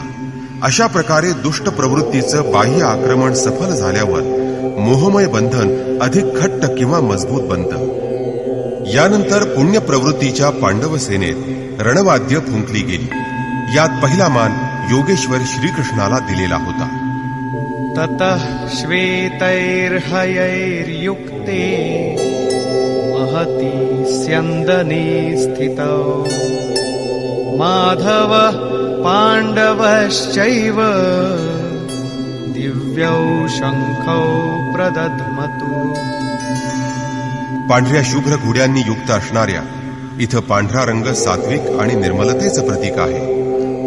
अशा प्रकारे दुष्ट प्रवृत्तीचं बाह्य आक्रमण सफल झाल्यावर मोहमय बंधन अधिक घट्ट किंवा मजबूत बनतं. यानंतर पुण्य प्रवृत्तीच्या पांडव सेनेत रणवाद्य फुंकली गेली. यात पहिला मान योगेश्वर श्रीकृष्णाला दिलेला होता. ततः श्वेतैर्हयैर्युक्ते महती स्यन्दने स्थितौ माधवः पाण्डवश्चैव दिव्यौ शंखौ प्रदध्मतु. पांढऱ्या शुभ्र घोड्यांनी युक्त असणाऱ्या इथं पांढरा रंग सात्विक आणि निर्मलतेचं प्रतीक आहे.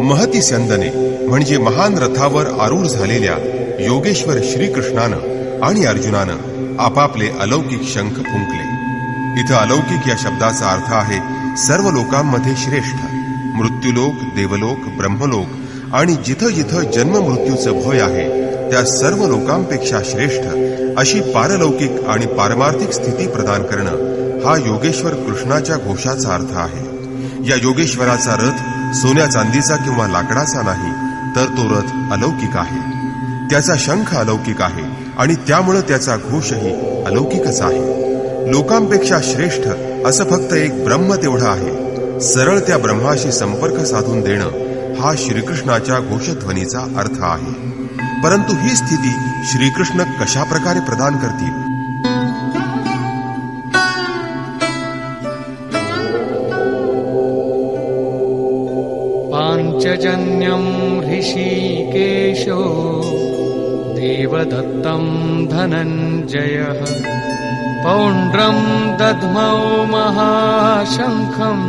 महती स्यंदने म्हणजे महान रथावर आरूढ झालेल्या योगेश्वर श्रीकृष्णानं आणि अर्जुनानं आपापले अलौकिक शंख फुंकले. इथं अलौकिक या शब्दाचा अर्थ आहे सर्व लोकांमध्ये श्रेष्ठ. मृत्यूलोक, देवलोक, ब्रह्मलोक आणि जिथं जिथं जन्म मृत्यूचं भय आहे त्या सर्व लोकांपेक्षा श्रेष्ठ अशी पारलौकिक आणि पारमार्थिक स्थिती प्रदान करणं हा योगेश्वर कृष्णाच्या घोषाचा अर्थ आहे. या योगेश्वराचा रथ सोन्या चांदीचा किंवा लाकडाचा नाही, तर तो रथ अलौकिक आहे. त्याचा शंख अलौकिक आहे आणि त्यामुळे त्याचा घोषही अलौकिकच आहे. लोकांपेक्षा श्रेष्ठ असं फक्त एक ब्रह्म तेवढं आहे. सरळ त्या ब्रह्माशी संपर्क साधून देणं हा श्रीकृष्णाच्या घोषध्वनीचा अर्थ आहे. परंतु ही स्थिती श्रीकृष्ण कशा प्रकारे प्रदान करतील? पांचजन्यं ऋषिकेशो देवदत्तं धनञ्जयः पौण्ड्रं दध्मौ महाशंखं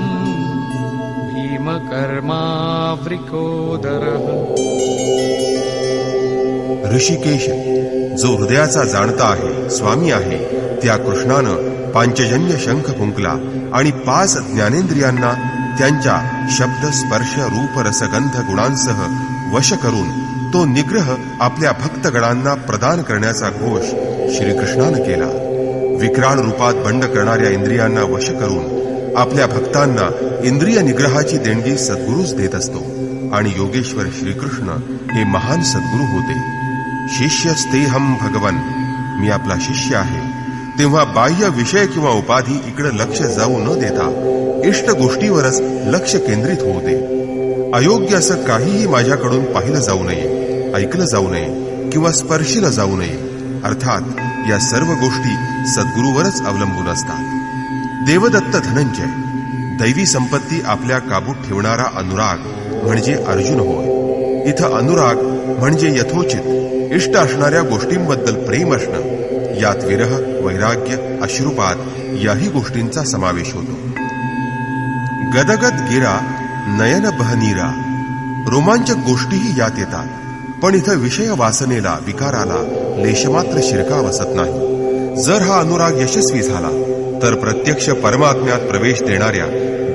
भीमकर्मावृकोदरः. ऋषिकेश जो हृदयाचा जाणता आहे, स्वामी आहे, त्या कृष्णानं पांचजन्य शंख फुंकला आणि 5 ज्ञानेंद्रियांना त्यांच्या शब्द, स्पर्श, रूप, रसगंध गुणांसह वश करून तो निग्रह आपल्या भक्तगणांना प्रदान करण्याचा घोष श्रीकृष्णानं केला. विक्राळ रूपात बंड करणाऱ्या इंद्रियांना वश करून आपल्या भक्तांना इंद्रिय निग्रहाची देणगी सद्गुरूच देत असतो आणि योगेश्वर श्रीकृष्ण हे महान सद्गुरू होते. शिष्यस्तेहम भगवन, मी आपला शिष्य आहे. तेव्हा बाह्य विषय किंवा उपाधी इकडे लक्ष जाऊ न देता इष्ट गोष्टीवरच लक्ष केंद्रित होऊ दे. अयोग्य असं काहीही माझ्याकडून पाहिलं जाऊ नये, ऐकलं जाऊ नये किंवा स्पर्शिलं जाऊ नये. अर्थात या सर्व गोष्टी सद्गुरूवरच अवलंबून असतात. देवदत्त धनंजय, दैवी संपत्ती आपल्या काबूत ठेवणारा अनुराग म्हणजे अर्जुन होय. इथं अनुराग म्हणजे यथोचित इष्ट असणाऱ्या गोष्टींबद्दल प्रेम असणं. यात विरह, वैराग्य, अश्रुपात याही गोष्टींचा समावेश होतो. गदगद गिरा नयन बहनीरा, रोमांचक गोष्टीही यात येतात. पण इथं विषय वासनेला, विकाराला लेशमात्र शिरका बसत नाही. जर हा अनुराग यशस्वी झाला तर प्रत्यक्ष परमात्म्यात प्रवेश देणाऱ्या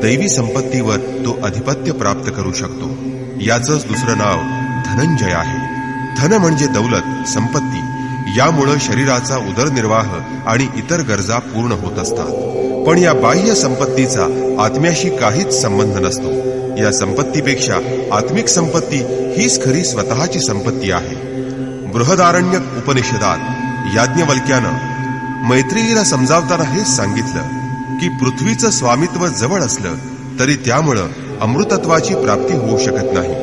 दैवी संपत्तीवर तो अधिपत्य प्राप्त करू शकतो. याचंच दुसरं नाव धनंजय आहे. धन म्हणजे दौलत, संपत्ती. यामुळे शरीराचा उदरनिर्वाह आणि इतर गरजा पूर्ण होत असतात. पण या बाह्य संपत्तीचा आत्म्याशी काहीच संबंध नसतो. या संपत्तीपेक्षा आत्मिक संपत्ती हीच खरी स्वतःची संपत्ती आहे. बृहदारण्यक उपनिषदात याज्ञवल्क्यानं मैत्रेयीला समजावताना हेच सांगितलं की पृथ्वीचं स्वामित्व जवळ असलं तरी त्यामुळं अमृतत्वाची प्राप्ती होऊ शकत नाही.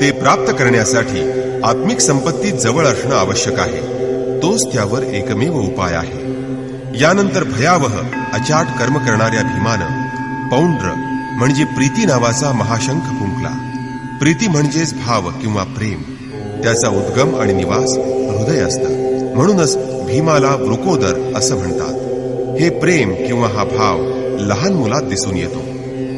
ते प्राप्त करण्यासाठी आत्मिक संपत्ती जवळ असणं आवश्यक आहे. तोच त्यावर एकमेव उपाय आहे. यानंतर भयावह अचाट कर्म करणाऱ्या भीमानं पौंड्र म्हणजे प्रीती नावाचा महाशंख फुंकला. प्रीती म्हणजेच भाव किंवा प्रेम. त्याचा उद्गम आणि निवास हृदय असतं. म्हणूनच भीमाला वृकोदर असं म्हणतात. हे प्रेम किंवा हा भाव लहान मुलात दिसून येतो,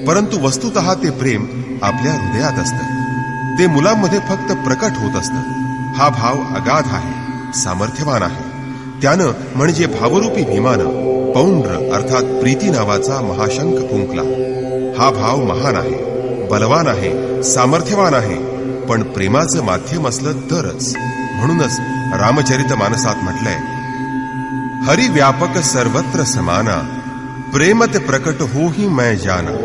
परंतु वस्तुतः ते प्रेम आपल्या हृदयात असतं. ते मुलांमध्ये फक्त प्रकट होत असतं. हा भाव अगाध आहे, सामर्थ्यवान आहे. त्यानं म्हणजे भावरूपी भीमानं पौंड्र अर्थात प्रीती नावाचा महाशंख फुंकला. हा भाव महान आहे, बलवान आहे, सामर्थ्यवान आहे, पण प्रेमाचं माध्यम असलं तरच. म्हणूनच रामचरितमानसात म्हटलंय, हरि व्यापक सर्वत्र समाना, प्रेमत प्रकट हो ही मैं जाना.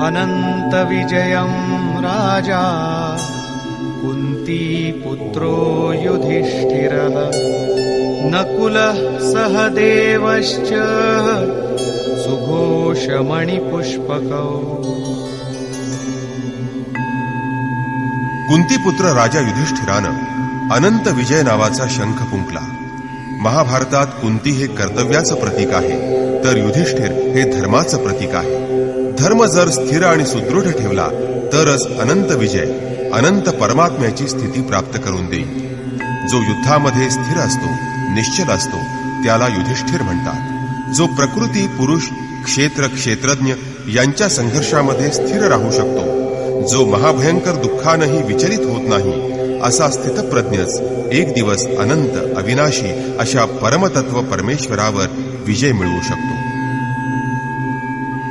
अनंत विजयं राजा कुंती पुत्रो युधिष्ठिरः नकुलः सहदेवश्च सुघोषमणिपुष्पकौ. कुंतीपुत्र राजा युधिष्ठिरानं अनंत विजय नावाचा शंख फुंकला. महाभारतात कुंती हे कर्तव्याचं प्रतीक आहे, तर युधिष्ठिर हे धर्माचं प्रतीक आहे. धर्म जर स्थिर आणि सुदृढ ठेवला तरच अनंत विजय, अनंत परमात्म्याची स्थिती प्राप्त करून देईल. जो युद्धामध्ये स्थिर असतो, निश्चल असतो, त्याला युधिष्ठिर म्हणतात. जो प्रकृती, पुरुष, क्षेत्र, क्षेत्रज्ञ यांच्या संघर्षामध्ये स्थिर राहू शकतो, जो महाभयंकर दुःखानंही विचलित होत नाही, असा स्थितप्रज्ञच एक दिवस अनंत, अविनाशी अशा परमतत्व परमेश्वरावर विजय मिळवू शकतो.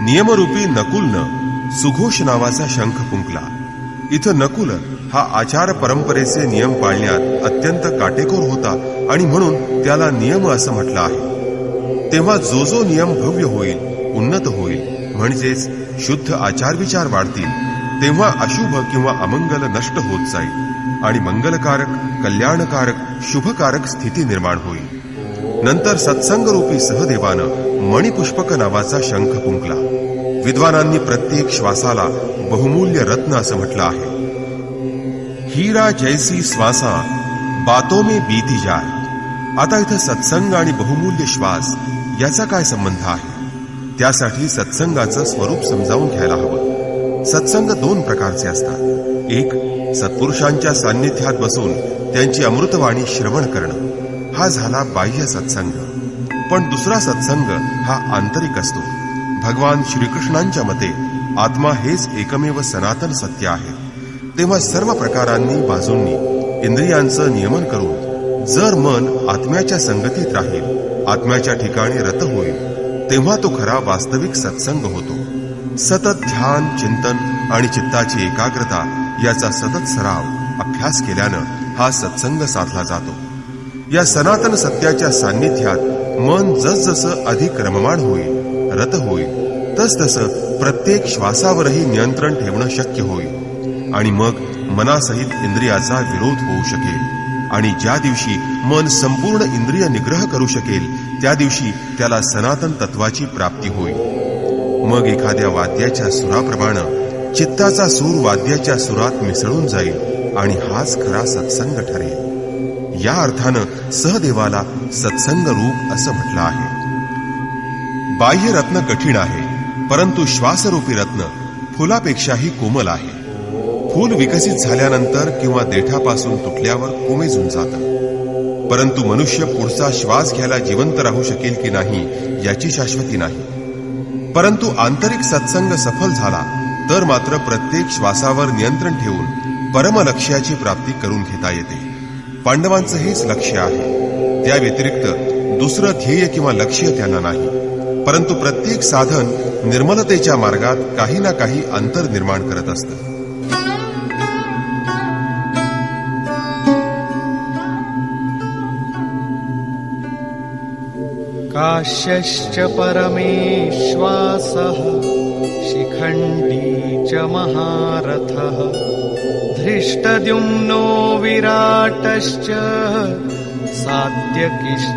नियमरूपी नकुलनं सुघोष नावाचा शंख फुंकला. इथं नकुल हा आचार परंपरेचे नियम पाळण्यात अत्यंत काटेकोर होता आणि म्हणून त्याला नियम असं म्हटलं आहे. तेव्हा जो जो नियम भव्य होईल, उन्नत होईल, म्हणजेच शुद्ध आचारविचार वाढतील, तेव्हा अशुभ किंवा अमंगल नष्ट होत जाईल आणि मंगलकारक, कल्याणकारक, शुभकारक स्थिती निर्माण होईल. नंतर सत्संगरूपी सहदेवानं मणिपुष्पक नावाचा शंख फुंकला. विद्वानांनी प्रत्येक श्वासाला बहुमूल्य रत्न असं म्हटलं आहे. हीरा जैसी श्वासा बातों में बीती जाय. आता इथं सत्संग आणि बहुमूल्य श्वास याचा काय संबंध आहे? त्यासाठी सत्संगाचं स्वरूप समजावून घ्यायला हवं. सत्संग दोन प्रकारचे असतात. एक, सत्पुरुषांच्या सान्निध्यात बसून त्यांची अमृतवाणी श्रवण करणं, हा झाला बाह्य सत्संग. पण दुसरा सत्संग हा आंतरिक असतो. भगवान श्रीकृष्णांच्या मते आत्मा हेच एकमेव सनातन सत्य आहे. तेव्हा सर्व प्रकारांनी, बाजूंनी इंद्रियांचं नियमन करून जर मन आत्म्याच्या संगतीत राहील, आत्म्याच्या ठिकाणी रत होईल, तेव्हा तो खरा वास्तविक सत्संग होतो. सतत ध्यान, चिंतन आणि चित्ताची एकाग्रता याचा सतत सराव, अभ्यास केल्यानं हा सत्संग साधला जातो. या सनातन सत्याच्या सान्निध्यात मन जसजसं अधिक रममाण होईल, रत होईल, तसतसं प्रत्येक श्वासावरही नियंत्रण ठेवणं शक्य होईल आणि मग मनासहित इंद्रियाचा विरोध होऊ शकेल. आणि ज्या दिवशी मन संपूर्ण इंद्रिय निग्रह करू शकेल, त्या दिवशी त्याला सनातन तत्वाची प्राप्ती होईल. मग एखाद्या वाद्याच्या सुराप्रमाणे चित्ताचा सूर वाद्याच्या सुरात मिसळून जाईल आणि हाच खरा सत्संग ठरेल. या अर्थानं सहदेवाला सत्संग रूप असं म्हटलं आहे. बाह्य रत्न कठीण आहे, परंतु श्वासरूपी रत्न फुलापेक्षाही कोमल आहे. फूल विकसित झाल्यानंतर किंवा देठापासून तुटल्यावर कोमेजून जातं, परंतु मनुष्य पुढचा श्वास घ्यायला जिवंत राहू शकेल की नाही याची शाश्वती नाही. परंतु आंतरिक सत्संग सफल झाला तर मात्र प्रत्येक श्वासावर नियंत्रण ठेवून परमलक्ष्याची प्राप्ती करून घेता येते. पांडवांचं हेच लक्ष्य आहे. त्या व्यतिरिक्त दुसरं ध्येय किंवा लक्ष्य त्यांना नाही. परंतु प्रत्येक साधन निर्मलतेच्या मार्गात काही ना काही अंतर निर्माण करत असतं. काश्यश्च परमेश्वासः शिखण्डी च महारथः धृष्टद्युम्नो विराटश्च सात्यकिश्चापराजितः.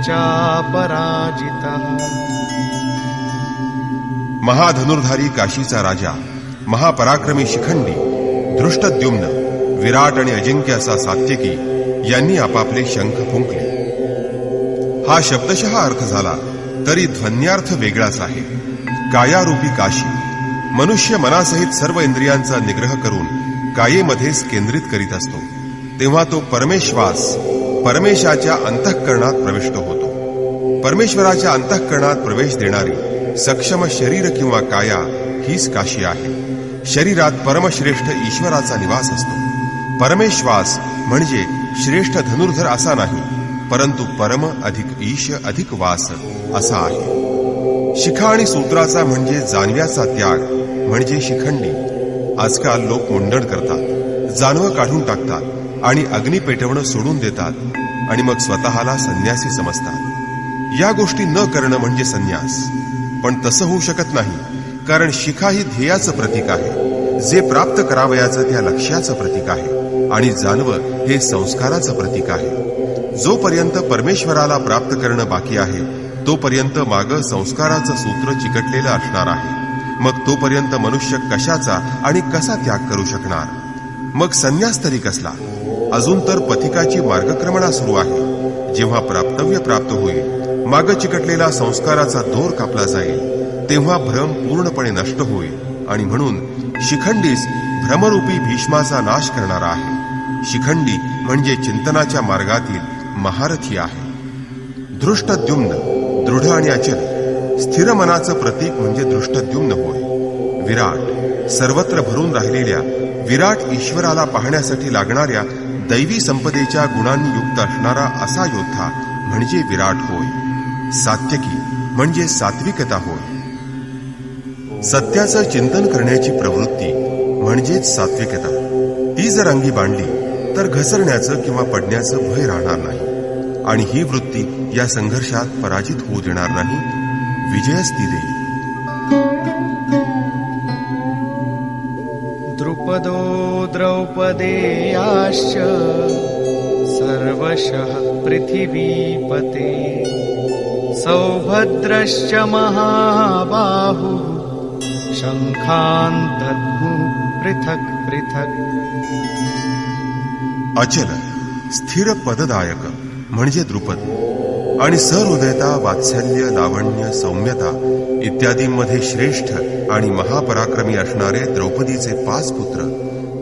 महाधनुर्धारी काशीचा राजा महापराक्रमी शिखंडी, धृष्टद्युम्न, विराट आणि अजिंक्य असा सात्यकी यांनी आपापले शंख फुंकले. हा शब्दशः अर्थ झाला तरी ध्वन्यार्थ वेगळाच आहे. कायारूपी काशी मनुष्य मनासहित सर्व इंद्रियांचा निग्रह करून कायेमध्येच केंद्रित करीत असतो, तेव्हा तो परमेश्वास परमेशाच्या अंतःकरणात प्रविष्ट होतो. परमेश्वराच्या अंतःकरणात प्रवेश देणारी सक्षम शरीर किंवा काया हीच काशी आहे. शरीरात परमश्रेष्ठ ईश्वराचा निवास असतो. परमेश्वास म्हणजे श्रेष्ठ धनुर्धर असा नाही, परंतु परम अधिक ईश अधिक वास असा आहे. शिखा आणि सूत्राचा म्हणजे जानव्याचा त्याग म्हणजे शिखंडी. आजकाल लोक मुंडण करतात, जानवं काढून टाकतात आणि अग्नी पेटवणं सोडून देतात आणि मग स्वतःला संन्यासी समजतात. या गोष्टी न करणं म्हणजे संन्यास. पण तसं होऊ शकत नाही, कारण शिखा ही ध्येयाचं प्रतीक आहे, जे प्राप्त करावयाचं त्या लक्ष्याचं प्रतीक आहे, आणि जानवं हे संस्काराचं प्रतीक आहे. जोपर्यंत परमेश्वराला प्राप्त करणं बाकी आहे तोपर्यंत मागं संस्काराचं सूत्र चिकटलेलं असणार आहे. मग तोपर्यंत मनुष्य कशाचा आणि कसा त्याग करू शकणार? मग संन्यास तरी कसला? अजून तर पथिकाची मार्गक्रमणा सुरू आहे. जेव्हा प्राप्तव्य प्राप्त होईल, मागं चिकटलेला संस्काराचा दोर कापला जाईल, तेव्हा भ्रम पूर्णपणे नष्ट होईल. आणि म्हणून शिखंडीस भ्रमरूपी भीष्माचा नाश करणारा आहे. शिखंडी म्हणजे चिंतनाच्या मार्गातील महारथी आहे. धृष्टद्युम्न दृढ आणि अचल स्थिर मनाचं प्रतीक म्हणजे धृष्टद्युम्न होय. विराट सर्वत्र भरून राहिलेल्या विराट ईश्वराला पाहण्यासाठी लागणाऱ्या दैवी संपदेच्या गुणांनी युक्त असणारा असा योद्धा म्हणजे विराट होय. सात्यकी म्हणजे सात्विकता होय. सत्याचं चिंतन करण्याची प्रवृत्ती म्हणजेच सात्विकता. ती जर अंगी बांधली तर घसरण्याचं किंवा पडण्याचं भय राहणार नाही, आणि ही वृत्ती या संघर्षात पराजित होऊ देणार नाही, विजयच ती देईल. द्रुपदो द्रौपदेयाश्च सर्वशः पृथिवीपते सौभद्रश्च महाबाहुः शङ्खान् दद्मुः पृथक् पृथक्. अचल स्थिर पददायक म्हणजे द्रुपद, आणि सहृदयता, वात्सल्य, लावण्य, सौम्यता इत्यादींमध्ये श्रेष्ठ आणि महापराक्रमी असणारे द्रौपदीचे 5 पुत्र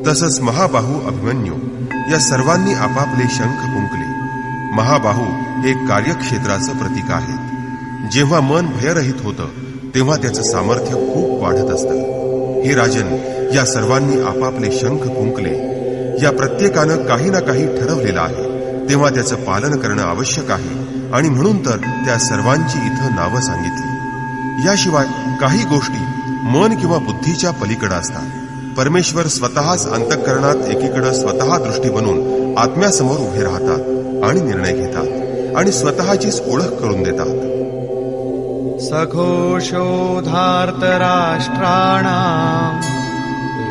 तसंच महाबाहू अभिमन्यू या सर्वांनी आपापले शंख फुंकले. महाबाहू हे कार्यक्षेत्राचं प्रतीक आहे. जेव्हा मन भयरहित होतं तेव्हा त्याचं सामर्थ्य खूप वाढत असतं. हे राजन, या सर्वांनी आपापले शंख फुंकले. या प्रत्येकानं काही ना काही ठरवलेलं आहे, तेव्हा त्याचं पालन करणं आवश्यक आहे, आणि म्हणून तर त्या सर्वांची इथं नावं सांगितली. याशिवाय काही गोष्टी मन किंवा बुद्धीच्या पलीकडे असतात. परमेश्वर स्वतःच अंतःकरणात एकीकडे स्वतः दृष्टी बनून आत्म्यासमोर उभे राहतात आणि निर्णय घेतात आणि स्वतःचीच ओळख करून देतात. सघोषोधार्तराष्ट्राणाम्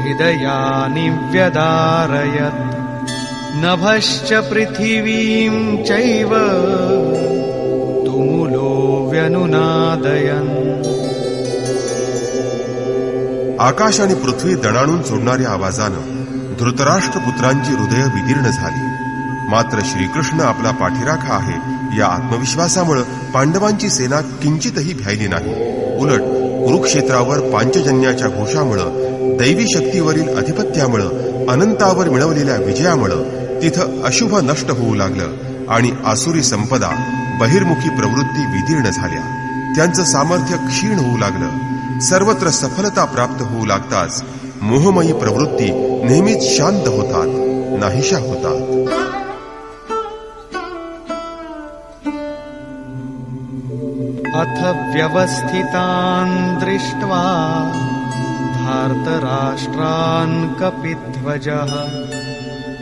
हृदयानि व्यदारयत् नभश्च पृथिवीं चैव तुमुलो व्यनुनादयन्. आकाश आणि पृथ्वी दणाणून सोडणाऱ्या आवाजानं धृतराष्ट्रपुत्रांची हृदय विदीर्ण झाली. मात्र श्रीकृष्ण आपला पाठीराखा आहे या आत्मविश्वासामुळे पांडवांची सेना किंचितही भ्यायली नाही. उलट कुरुक्षेत्रावर पांचजन्याच्या घोषामुळे, दैवी शक्तीवरील अधिपत्यामुळे, अनंतावर मिळवलेल्या विजयामुळे तिथं अशुभ नष्ट होऊ लागलं आणि आसुरी संपदा, बहिर्मुखी प्रवृत्ती विदीर्ण झाल्या. त्यांचं सामर्थ्य क्षीण होऊ लागलं. सर्वत्र सफलता प्राप्त होऊ लागताच मोहमयी प्रवृत्ती नेहमीच शांत होतात, नाहीशा होतात. अथ व्यवस्थितान् दृष्ट्वा धार्तराष्ट्रान् कपिध्वजः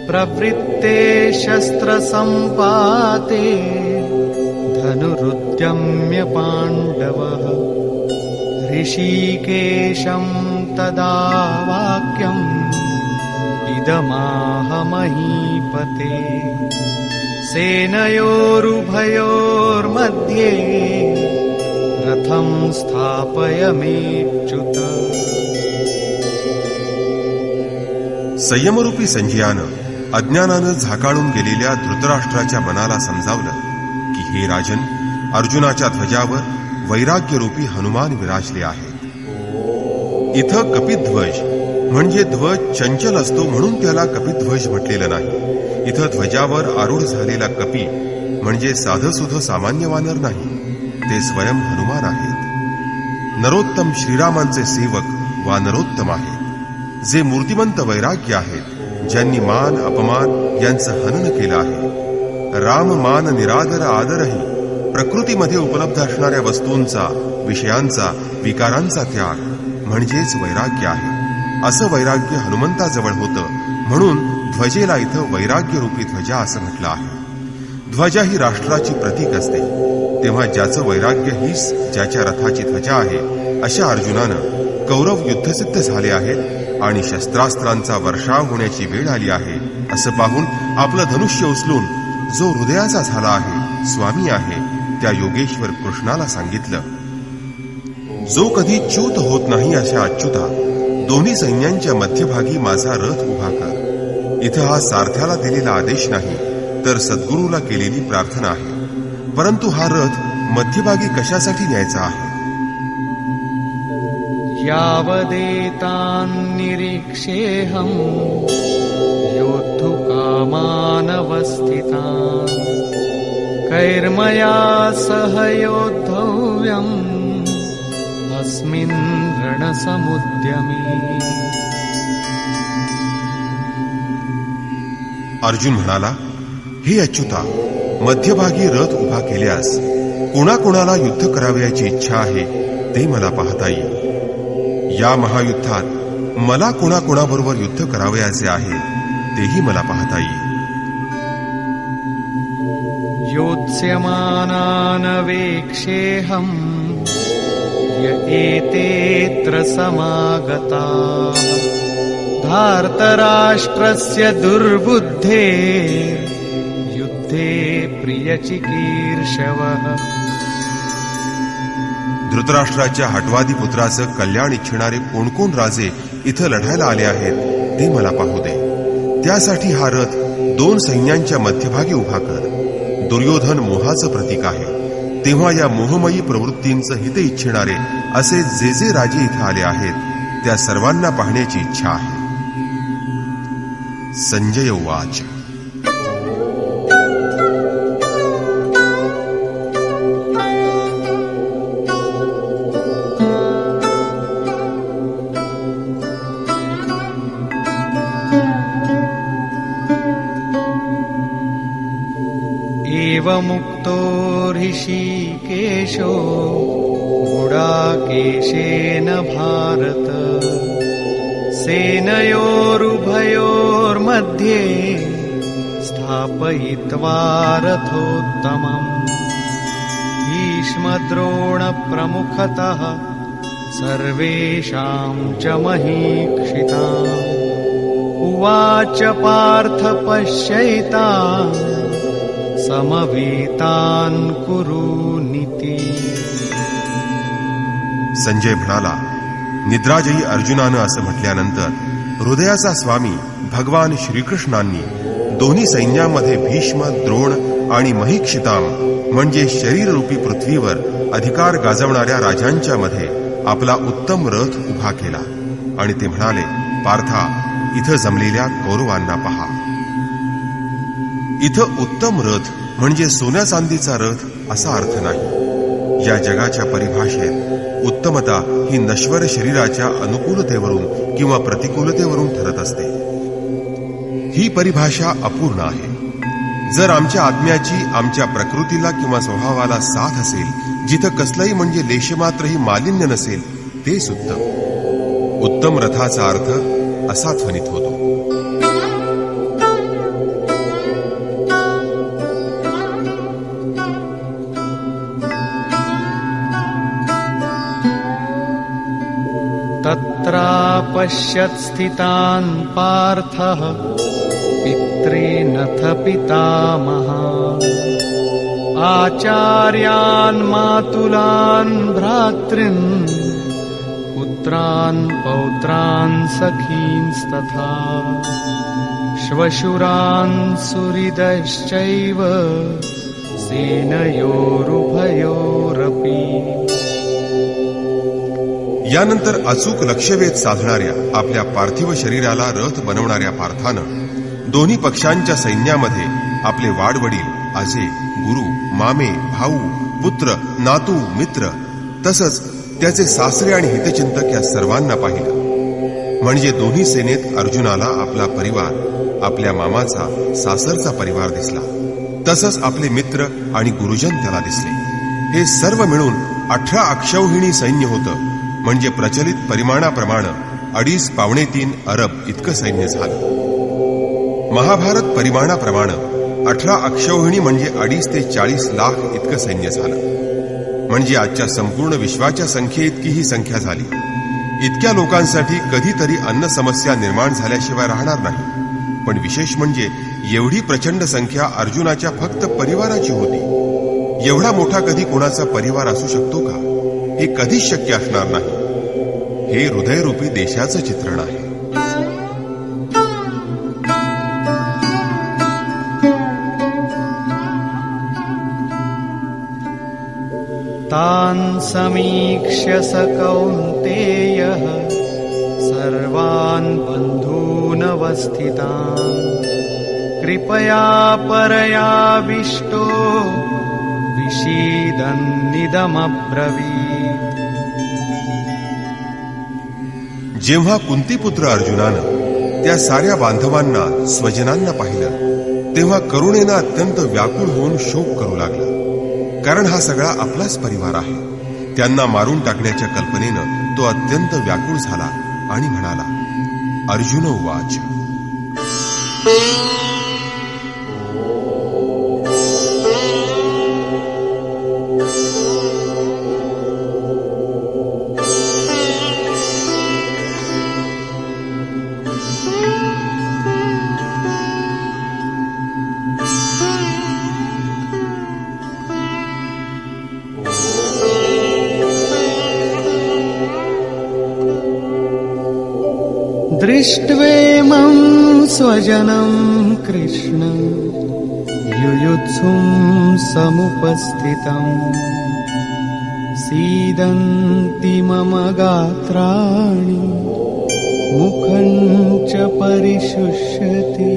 प्रवृत्ते शस्त्रसम्पाते धनुरुद्यम्य पाण्डवः. ऋषिकेशं तदा वाक्यम् इदमाह महीपते सेनयोरुभयोर्मध्ये रथं स्थापयमेच्युत. संयमरूपी संजयानं अज्ञानानं झाकाळून गेलेल्या धृतराष्ट्राच्या मनाला समजावलं की हे राजन, अर्जुनाच्या ध्वजावर वैराग्यरूपी हनुमान विराजले आहेत. इथं कपिध्वज म्हणजे ध्वज चंचल असतो म्हणून त्याला कपिध्वज म्हटलेलं नाही. इथं ध्वजावर आरूढ झालेला कपी म्हणजे साधंसुधं सामान्य वानर नाही, ते स्वयं हनुमान आहेत. नरोत्तम श्रीरामांचे सेवक वानरोत्तम आहेत, जे मूर्तिमंत वैराग्य आहेत, ज्यांनी मान अपमान यांचं हनन केलं आहे. राम मान निरादर आदरही, प्रकृतीमध्ये उपलब्ध असणाऱ्या वस्तूंचा, विषयांचा, विकारांचा त्याग म्हणजेच वैराग्य आहे. असं वैराग्य हनुमंताजवळ होतं म्हणून ध्वजेला इथं वैराग्यरूपी ध्वजा असं म्हटलं आहे. ध्वजा ही राष्ट्राची प्रतीक असते, तेव्हा ज्याचं वैराग्य हीच ज्याच्या रथाची ध्वजा आहे, अशा अर्जुनानं कौरव युद्धसिद्ध झाले आहेत आणि शस्त्रास्त्रांचा वर्षाव होण्याची वेळ आली आहे असं पाहून आपलं धनुष्य उचलून जो हृदयाचा झाला आहे, स्वामी आहे, त्या योगेश्वर कृष्णाला सांगितलं, जो कधी च्यूत होत नाही अशा अच्युता, दोन्ही सैन्यांच्या मध्यभागी माझा रथ उभा कर. इथं हा सारथ्याला दिलेला आदेश नाही, तर सद्गुरूला केलेली प्रार्थना आहे. परंतु हा रथ मध्यभागी कशासाठी न्यायचा आहे? यावदेतान् निरीक्षेऽहम् योद्धुकामानवस्थितान् कैर्मया सह योद्धव्यम् अस्मिन् रणसमुद्यमे. अर्जुन म्हणाला, हे अच्युता, मध्यभागी रथ उभा केल्यास कोणाकोणाला युद्ध करावयाची इच्छा आहे ते मला पाहता येईल. या महायुद्धात मला कोणाकोणाबरोबर युद्ध करावयाचे आहे तेही मला पाहता येईल. योत्स्यमानानवेक्षेऽहम् य एतेऽत्र समागताः धार्तराष्ट्रस्य दुर्बुद्धे युद्धे प्रियचिकीर्षवः. धृतराष्ट्राच्या हटवादी पुत्राचं कल्याण इच्छिणारे कोण कोण राजे इथं लढायला आले आहेत ते मला पाहू दे. त्यासाठी हा रथ दोन सैन्यांच्या मध्यभागी उभा कर. दुर्योधन मोहाचं प्रतीक आहे, तेव्हा या मोहमयी प्रवृत्तींचं हित इच्छिणारे असे जे जे राजे इथं आले आहेत त्या सर्वांना पाहण्याची इच्छा आहे. संजय उवाच. एवमुक्तो ऋषिकेशो गुडाकेशेन भारत सेनयोरुभयोर्मध्ये स्थापयित्वा रथोत्तमम्. भीष्मद्रोणप्रमुखतः सर्वेषां च महीक्षिताम्. उवाच पार्थ पश्यैतान् समवेतान् कुरुनीति. संजय म्हणाला, निद्राजयी अर्जुनानं असं म्हटल्यानंतर हृदयाचा स्वामी भगवान श्रीकृष्णांनी दोन्ही सैन्यामध्ये भीष्म, द्रोण आणि महीक्षिताम म्हणजे शरीररूपी पृथ्वीवर अधिकार गाजवणाऱ्या राजांच्या मध्ये आपला उत्तम रथ उभा केला आणि ते म्हणाले, पार्था, इथं जमलेल्या कौरवांना पहा. इथं उत्तम रथ म्हणजे सोन्या चांदीचा रथ असा अर्थ नाही. या जगाच्या परिभाषेत उत्तमता ही नश्वर शरीराच्या अनुकूलतेवरून किंवा प्रतिकूलतेवरून ठरत असते. ही परिभाषा अपूर्ण आहे. जर आमच्या आत्म्याची आमच्या प्रकृतीला किंवा स्वभावाला साथ असेल, जिथं कसलंही म्हणजे लेशमात्रही मालिन्य नसेल, तेच उत्तम. उत्तम रथाचा अर्थ असा ध्वनित होतो. तत्रापश्यत् स्थितान् पार्थः पितॄनथ पितामहान् आचार्यान् मातुलान् भ्रातॄन् पुत्रान् पौत्रान् सखींस्तथा श्वशुरान् सुहृदश्चैव सेनयोरुभयोरपि. यानंतर अचूक लक्ष्यवेध साधणाऱ्या आपल्या पार्थिव शरीराला रथ बनवणाऱ्या पार्थानं दोन्ही पक्षांच्या सैन्यामध्ये आपले वाडवडील, आजे, गुरु, मामे, भाऊ, पुत्र, नातू, मित्र तसंच त्याचे सासरे आणि हितचिंतक या सर्वांना पाहिलं. म्हणजे दोन्ही सेनेत अर्जुनाला आपला परिवार, आपल्या मामाचा, सासरचा परिवार दिसला. तसंच आपले मित्र आणि गुरुजन त्याला दिसले. हे सर्व मिळून 18 अक्षौहिणी सैन्य होतं. म्हणजे प्रचलित परिमाणाप्रमाणे 2.5-3 अरब इतकं सैन्य झालं. महाभारत परिमाणाप्रमाणे 18 अक्षौहिणी म्हणजे 2.5 ते 40 लाख इतकं सैन्य झालं. म्हणजे आजच्या संपूर्ण विश्वाच्या संख्येइतकी ही संख्या झाली. इतक्या लोकांसाठी कधीतरी अन्न समस्या निर्माण झाल्याशिवाय राहणार नाही. पण विशेष म्हणजे एवढी प्रचंड संख्या अर्जुनाच्या फक्त परिवाराची होती. एवढा मोठा कधी कोणाचा परिवार असू शकतो का? हे कधीच शक्य असणार नाही. हे हृदयरूपी देशाचं चित्रण आहे. तान् समीक्ष्य स कौन्तेयः सर्वान् बन्धूनवस्थितान् कृपया परयाविष्टो विषीदन्निदमब्रवीत्. जेव्हा कुंतीपुत्र अर्जुनानं त्या साऱ्या बांधवांना, स्वजनांना पाहिलं तेव्हा करुणेनं अत्यंत व्याकुळ होऊन शोक करू लागला. कारण हा सगळा आपलाच परिवार आहे. त्यांना मारून टाकण्याच्या कल्पनेनं तो अत्यंत व्याकुळ झाला आणि म्हणाला, अर्जुन उवाच. दृष्ट्वेमं स्वजनं कृष्ण युयुत्सुं समुपस्थितम् सीदन्ति मम गात्राणि मुखं च परिशुष्यति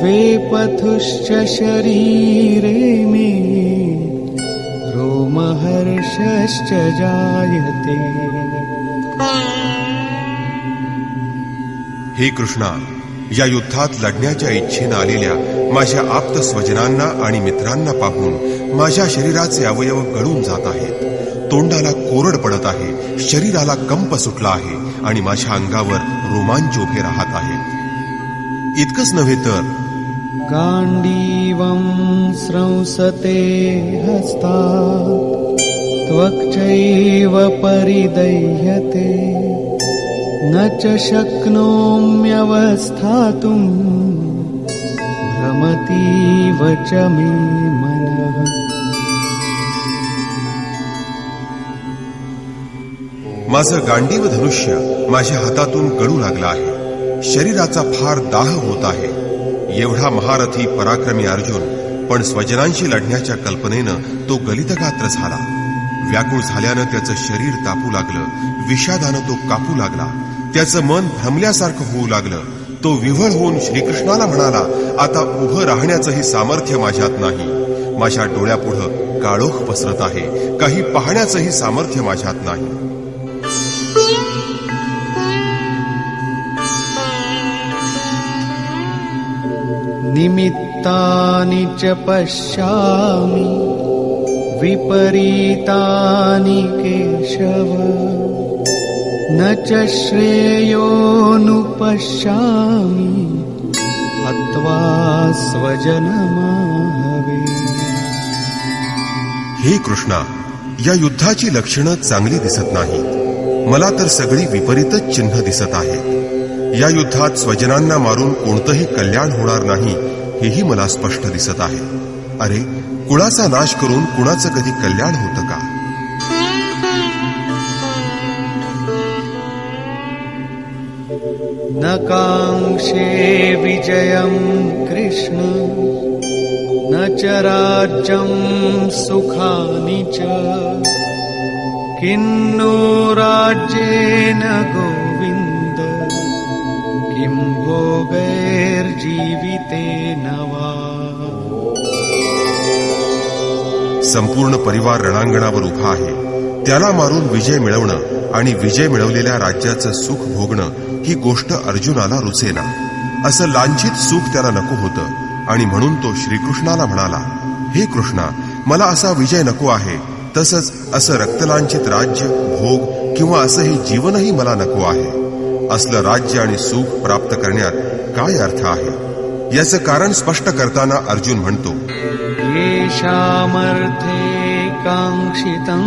वेपथुश्च शरीरे मे रोमहर्षश्च जायते. हे कृष्णा, या युद्धात लढण्याच्या इच्छेनं आलेल्या माझ्या आप्त स्वजनांना आणि मित्रांना पाहून माझ्या शरीराचे अवयव गळून जात आहेत. तोंडाला कोरड पडत आहे, शरीराला कंप सुटला आहे आणि माझ्या अंगावर रोमांच उभे राहत आहेत. इतकंच नव्हे तर गांडीवं स्रंसते हस्तात् त्वक्चैव परिदह्यते न च शक्नोम्यवस्थातुं भ्रमतीव च मे मनः. माझं गांडीव धनुष्य माझ्या हातातून गळू लागलं आहे. शरीराचा फार दाह होत आहे. एवढा महारथी पराक्रमी अर्जुन पण स्वजनांशी लढण्याच्या कल्पनेनं तो गलितगात्र झाला. व्याकुळ झाल्यानं त्याचं शरीर तापू लागलं. विषादानं तो कापू लागला. त्याचं मन भ्रमल्यासारखं होऊ लागलं. तो विव्हळ होऊन श्रीकृष्णाला म्हणाला, आता उभं राहण्याचंही सामर्थ्य माझ्यात नाही. माझ्या डोळ्यापुढं काळोख पसरत आहे. काही पाहण्याचंही सामर्थ्य माझ्यात नाही. निमित्तानि च पश्यामि विपरीतानि केशव न च श्रेयोनुपश्यामि हत्वा स्वजनमाहवे. हे कृष्णा, या युद्धाची लक्षणं चांगली दिसत नाहीत. मला तर सगळी विपरीतच चिन्ह दिसत आहेत. या युद्धात स्वजनांना मारून कोणतंही कल्याण होणार नाही हेही मला स्पष्ट दिसत आहे. अरे, कुणाचा नाश करून कुणाचं कधी कल्याण होतं का? न काङ्क्षे विजयं कृष्ण न च राज्यं सुखानि च किन्नो राज्येन गोविन्द किं भोगैर्जीवितेन वा. संपूर्ण परिवार रणांगणावर उभा आहे. त्याला मारून विजय मिळवणं आणि विजय मिळवलेल्या राज्याचं सुख भोगणं ही गोष्ट अर्जुनाला रुचेना. असं लांछित सुख त्याला नको होतं आणि म्हणून तो श्रीकृष्णाला म्हणाला, हे कृष्णा, मला असा विजय नको आहे. तसंच असं रक्तलांछित राज्य, भोग किंवा असं हे जीवनही मला नको आहे. असलं राज्य आणि सुख प्राप्त करण्यात काय अर्थ आहे? याचं कारण स्पष्ट करताना अर्जुन म्हणतो, येषामर्थे काङ्क्षितं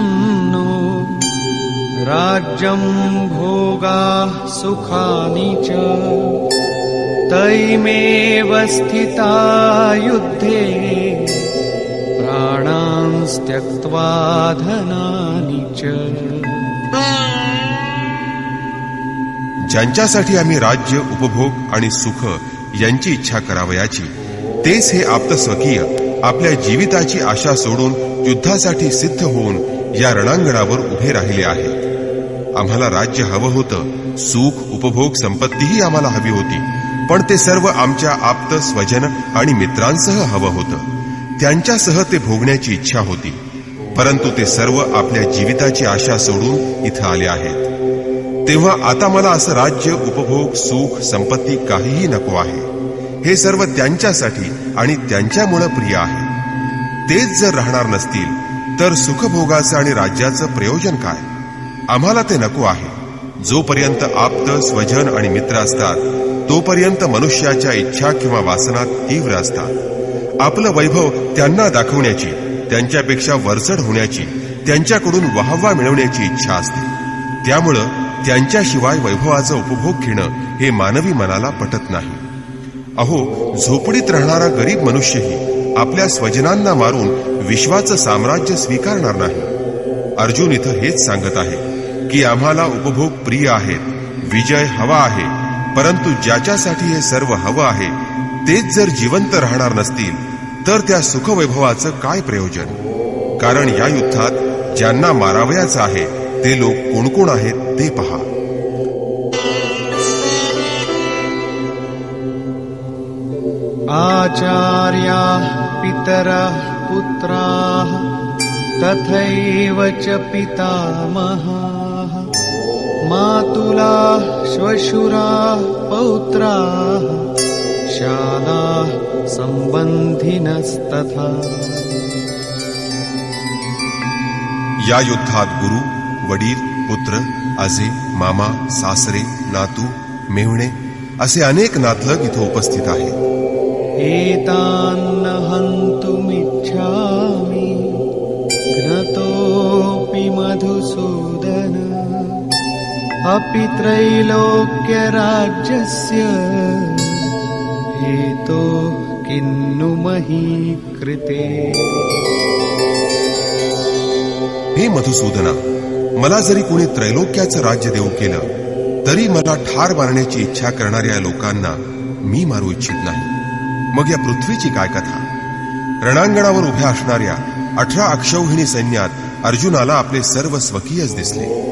नो राज्यं भोगाः सुखानि च तैमेव स्थिता युद्धे प्राणांस् त्यक्त्वा धनानि च. ज्यांच्यासाठी आम्ही राज्य, उपभोग आणि सुख यांची इच्छा करावयाची, तेच हे आप्तस्वकीय आपल्या जीविताची आशा सोडून युद्धासाठी सिद्ध होऊन या रणांगणावर उभे राहिले आहेत. आम्हाला राज्य हवं होतं, सुख, उपभोग, संपत्तीही आम्हाला हवी होती, पण ते सर्व आमच्या आप्त, स्वजन आणि मित्रांसह हवं होतं. त्यांच्यासह ते भोगण्याची इच्छा होती. परंतु ते सर्व आपल्या जीविताची आशा सोडून इथं आले आहेत. तेव्हा आता मला असं राज्य, उपभोग, सुख, संपत्ती काहीही नको आहे. हे सर्व त्यांच्यासाठी आणि त्यांच्यामुळे प्रिय आहे. तेच जर राहणार नसतील तर सुखभोगाचं आणि राज्याचं प्रयोजन काय? आम्हाला ते नको आहे. जोपर्यंत आप्त, स्वजन आणि मित्र असतात तोपर्यंत मनुष्याच्या इच्छा किंवा वासना तीव्र असतात. आपलं वैभव त्यांना दाखवण्याची, त्यांच्यापेक्षा वरचढ होण्याची, त्यांच्याकडून वाहवा मिळवण्याची इच्छा असते. त्यामुळं त्यांच्याशिवाय वैभवाचा उपभोग घेणं हे मानवी मनाला पटत नाही. अहो, झोपडीत राहणारा गरीब मनुष्यही आपल्या स्वजनांना मारून विश्वाचं साम्राज्य स्वीकारणार नाही. अर्जुन इथं हेच सांगत आहे की आम्हाला उपभोग प्रिय आहेत, विजय हवा आहे, परंतु ज्याच्यासाठी हे सर्व हवं आहे तेच जर जिवंत राहणार नसतील तर त्या सुखवैभवाचं काय प्रयोजन? कारण या युद्धात ज्यांना मारावयाचं आहे ते लोक कोण कोण आहेत ते पहा. आचार्याः पितरः पुत्राः तथैव च पितामहाः मातुलाः श्वशुराः पौत्राः शालाः सम्बन्धिनस्तथा. या युद्धात गुरु, वडील, पुत्र, आजे, मामा, सासरे, नातू, मेव्हणे असे अनेक नातलग इथे उपस्थित आहेत. एतान्न हन्तुमिच्छामि घ्नतोऽपि मधुसूदन अपि त्रैलोक्यराज्यस्य हेतो किन्नु मही कृते. हे मधुसूदना, मला जरी कोणी त्रैलोक्याचं राज्य देऊ केलं तरी मला ठार मारण्याची इच्छा करणाऱ्या लोकांना मी मारू इच्छित नाही. मग या पृथ्वीची काय कथा? रणांगणावर उभ्या असणाऱ्या 18 अक्षौहिणी सैन्यात अर्जुनाला आपले सर्व स्वकीयच दिसले.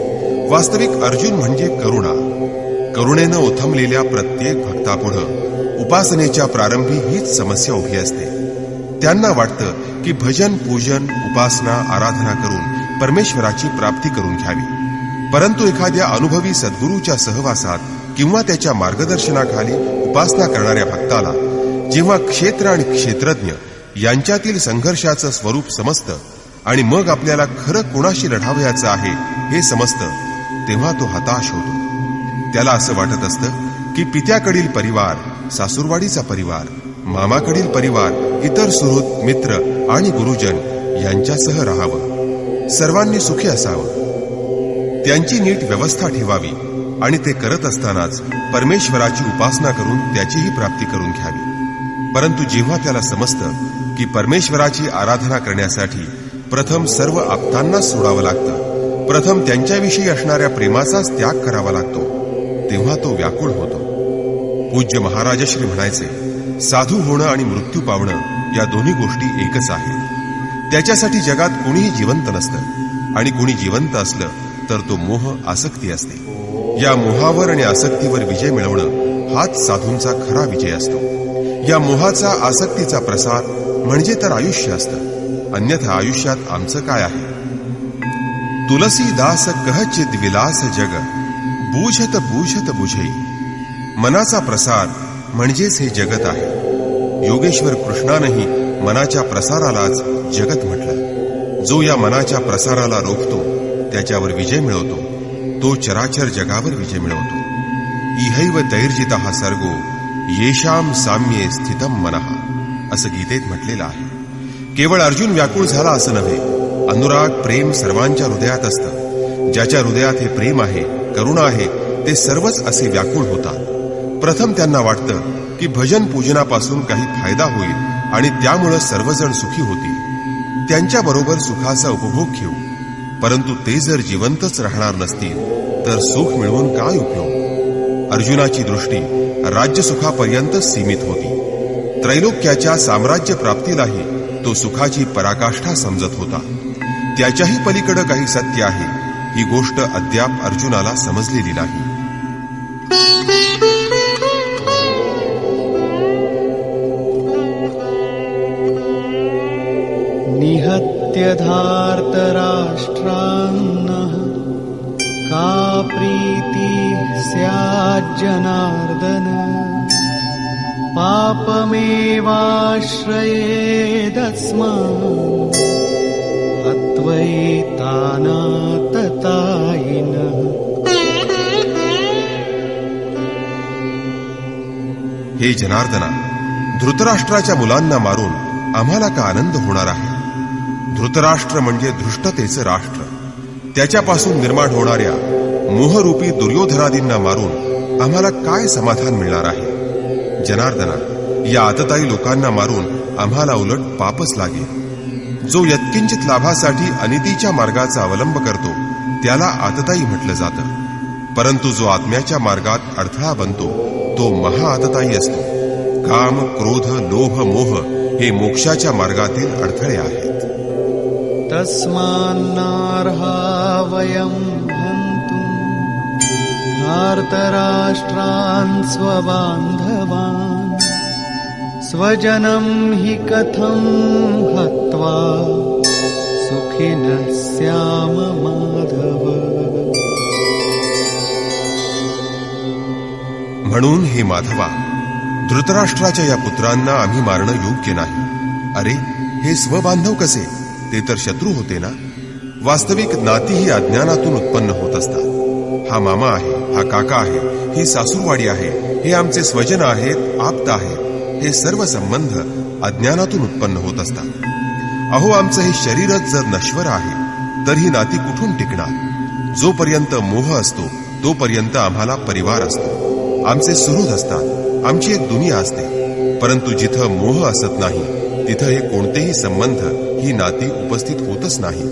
वास्तविक अर्जुन म्हणजे करुणा. करुणेनं ओथंबलेल्या प्रत्येक भक्तापुढं उपासनेच्या प्रारंभी हीच समस्या उभी असते. त्यांना वाटतं की भजन, पूजन, उपासना, आराधना करून परमेश्वराची प्राप्ती करून घ्यावी. परंतु एखाद्या अनुभवी सद्गुरूच्या सहवासात किंवा त्याच्या मार्गदर्शनाखाली उपासना करणाऱ्या भक्ताला जेव्हा क्षेत्र आणि क्षेत्रज्ञ यांच्यातील संघर्षाचं स्वरूप समजतं आणि मग आपल्याला खरं कोणाशी लढावयाचं आहे हे समजतं, तेव्हा तो हताश होतो. त्याला असं वाटत असतं की पित्याकडील परिवार, सासूरवाडीचा परिवार, मामाकडील परिवार, इतर सुहृद, मित्र आणि गुरुजन यांच्यासह राहावं, सर्वांनी सुखी असावं, त्यांची नीट व्यवस्था ठेवावी आणि ते करत असतानाच परमेश्वराची उपासना करून त्याचीही प्राप्ती करून घ्यावी. परंतु जेव्हा त्याला समजतं की परमेश्वराची आराधना करण्यासाठी प्रथम सर्व आप्तांनाच सोडावं लागतं, प्रथम त्यांच्याविषयी असणाऱ्या प्रेमाचाच त्याग करावा लागतो, तेव्हा तो व्याकुळ होतो. पूज्य महाराजश्री म्हणायचे, साधू होणं आणि मृत्यू पावणं या दोन्ही गोष्टी एकच आहेत. त्याच्यासाठी जगात कोणीही जिवंत नसतं, आणि कोणी जिवंत असलं तर तो मोह आसक्ती असते. या मोहावर आणि आसक्तीवर विजय मिळवणं हाच साधूंचा खरा विजय असतो. या मोहाचा आसक्तीचा प्रसार म्हणजे तर आयुष्य असतं, अन्यथा आयुष्यात आमचं काय आहे. तुलसीदास कहचित विलास जग, बूझत बूझत बुझई. मनाचा प्रसार म्हणजेच हे जगत आहे. योगेश्वर कृष्णानंही मनाच्या प्रसारालाच जगत म्हटलं. जो या मनाच्या प्रसाराला रोखतो त्याच्यावर विजय मिळवतो, तो चराचर जगावर विजय मिळवतो. इहैव तैर्जितः सर्गो येषाम साम्ये स्थितम मनः, असं गीतेत म्हटलेलं आहे. केवळ अर्जुन व्याकुळ झाला असं नव्हे, अनुराग प्रेम सर्वांच्या हृदयात असतं. ज्याच्या हृदयात हे प्रेम आहे, करुणा आहे, ते सर्वच असे व्याकुळ होतात. प्रथम त्यांना वाटतं की भजन पूजनापासून काही फायदा होईल आणि त्यामुळे सर्वजण सुखी होतील, त्यांच्याबरोबर सुखाचा उपभोग घेऊ. परंतु ते जर जिवंतच राहणार नसतील तर सुख मिळवून काय उपयोग. अर्जुनाची दृष्टी राज्यसुखापर्यंत सीमित होती. त्रैलोक्याच्या साम्राज्य प्राप्तीलाही तो सुखाची पराकाष्ठा समजत होता. त्याच्याही पलीकडे काही सत्य आहे, ही गोष्ट अद्याप अर्जुनाला समजलेली नाही. निहत्य धार्तराष्ट्रान्नः का प्रीति स्याज्जनार्दन, पापमेवाश्रयेदस्मान् अत्वैतानाततायिनः. हे जनार्दना, धृतराष्ट्राच्या मुलांना मारून आम्हाला का आनंद होणार आहे. धृतराष्ट्र म्हणजे धृष्टतेचं राष्ट्र. त्याच्यापासून निर्माण होणाऱ्या मोहरूपी दुर्योधनादींना मारून आम्हाला काय समाधान मिळणार आहे. जनार्दना, या आतताई लोकांना मारून आम्हाला उलट पापच लागेल. जो यत्किंचित लाभासाठी अनितीच्या मार्गाचा अवलंब करतो त्याला आतताई म्हटलं जातं. परंतु जो आत्म्याच्या मार्गात अडथळा बनतो तो महाआतताई असतो. काम, क्रोध, लोभ, मोह हे मोक्षाच्या मार्गातील अडथळे आहेत. तस्मान्नार्हा वयं हन्तुं धार्तराष्ट्रान् स्वबान्धवान्, स्वजनं हि कथं हत्वा सुखिनः स्याम माधव. म्हणून हे माधवा, धृतराष्ट्राच्या या पुत्रांना आम्ही मारणं योग्य नाही. अरे, हे स्वबांधव कसे? ते तर शत्रू होते ना. वास्तविक नाती ही अज्ञानातून उत्पन्न होत असतात. हा मामा आहे, हा काका आहे, ही सासूरवाडी आहे, हे आमचे स्वजन आहेत, आप्त आहेत. हे सर्व संबंध अज्ञानातून उत्पन्न होत असतात. अहो, आमचं हे शरीरच जर नश्वर आहे तर ही नाती कुठून टिकणार. जोपर्यंत मोह असतो तोपर्यंत आम्हाला परिवार असतो, आमचे सुहृद असतात, आमची एक दुनिया असते. परंतु जिथं मोह असत नाही तिथं हे कोणतेही संबंध, ही नाती उपस्थित होतच नाही.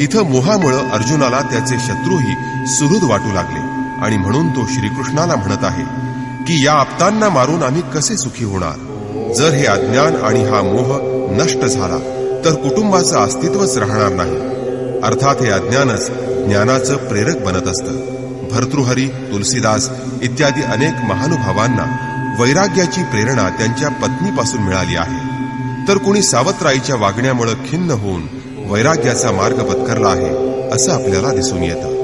इथं मोहामुळं अर्जुनाला त्याचे शत्रूही सुहृद वाटू लागले आणि म्हणून तो श्रीकृष्णाला म्हणत आहे की या आप्तांना मारून आम्ही कसे सुखी होणार. जर हे अज्ञान आणि हा मोह नष्ट झाला तर कुटुंबाचं अस्तित्वच राहणार नाही. अर्थात हे अज्ञानच ज्ञानाचं प्रेरक बनत असतं. भर्तृहरी, तुलसीदास इत्यादी अनेक महानुभावांना वैराग्याची प्रेरणा त्यांच्या पत्नीपासून मिळाली आहे. तर कुणी सावत्राईच्या वागण्यामुळे खिन्न होऊन वैराग्याचा मार्ग पत्करला आहे असं आपल्याला दिसून येतं.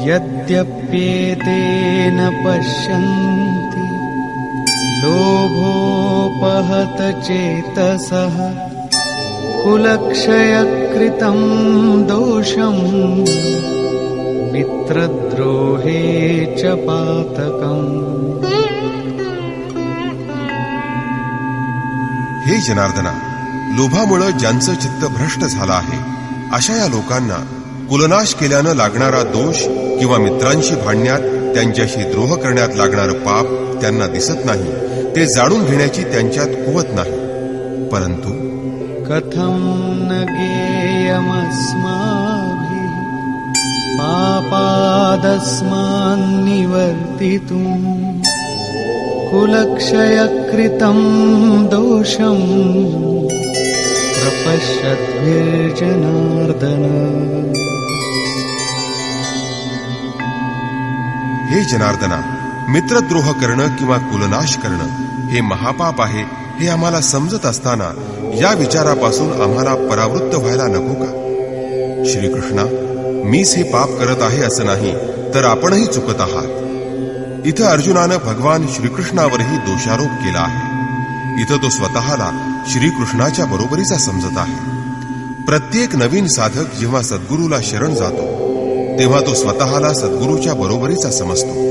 यद्यप्येतेन पश्यन्ति लोभोपहत चेतसः, कुलक्षयकृतं दोषं मित्रद्रोहे च पातकम्. हे जनार्दना, लोभामुळे ज्यांचं चित्त भ्रष्ट झालं आहे अशा या लोकांना कुलनाश केल्यानं लागणारा दोष किंवा मित्रांशी भांडण्यात, त्यांच्याशी द्रोह करण्यात लागणारं पाप त्यांना दिसत नाही. ते जाणून घेण्याची त्यांच्यात कुवत नाही. परंतु कथं न गेयमस्माभिः पापादस्मान्निवर्तितुम् कुलक्षयकृतं दोषं प्रपश्यद्भिर्जनार्दन. हे जनार्दना, मित्रद्रोह करणं किंवा कुलनाश करणं हे महापाप आहे हे आम्हाला समजत असताना या विचारापासून आम्हाला परावृत्त व्हायला नको का? श्रीकृष्णा, मीच हे पाप करत आहे असं नाही, तर आपणही चुकत आहात. इथं अर्जुनानं भगवान श्रीकृष्णावरही दोषारोप केला आहे. इथं तो स्वतःला श्रीकृष्णाच्या बरोबरीचा समजत आहे. प्रत्येक नवीन साधक जेव्हा सद्गुरूला शरण जातो तेव्हा तो स्वतःला सद्गुरूच्या बरोबरीचा समजतो.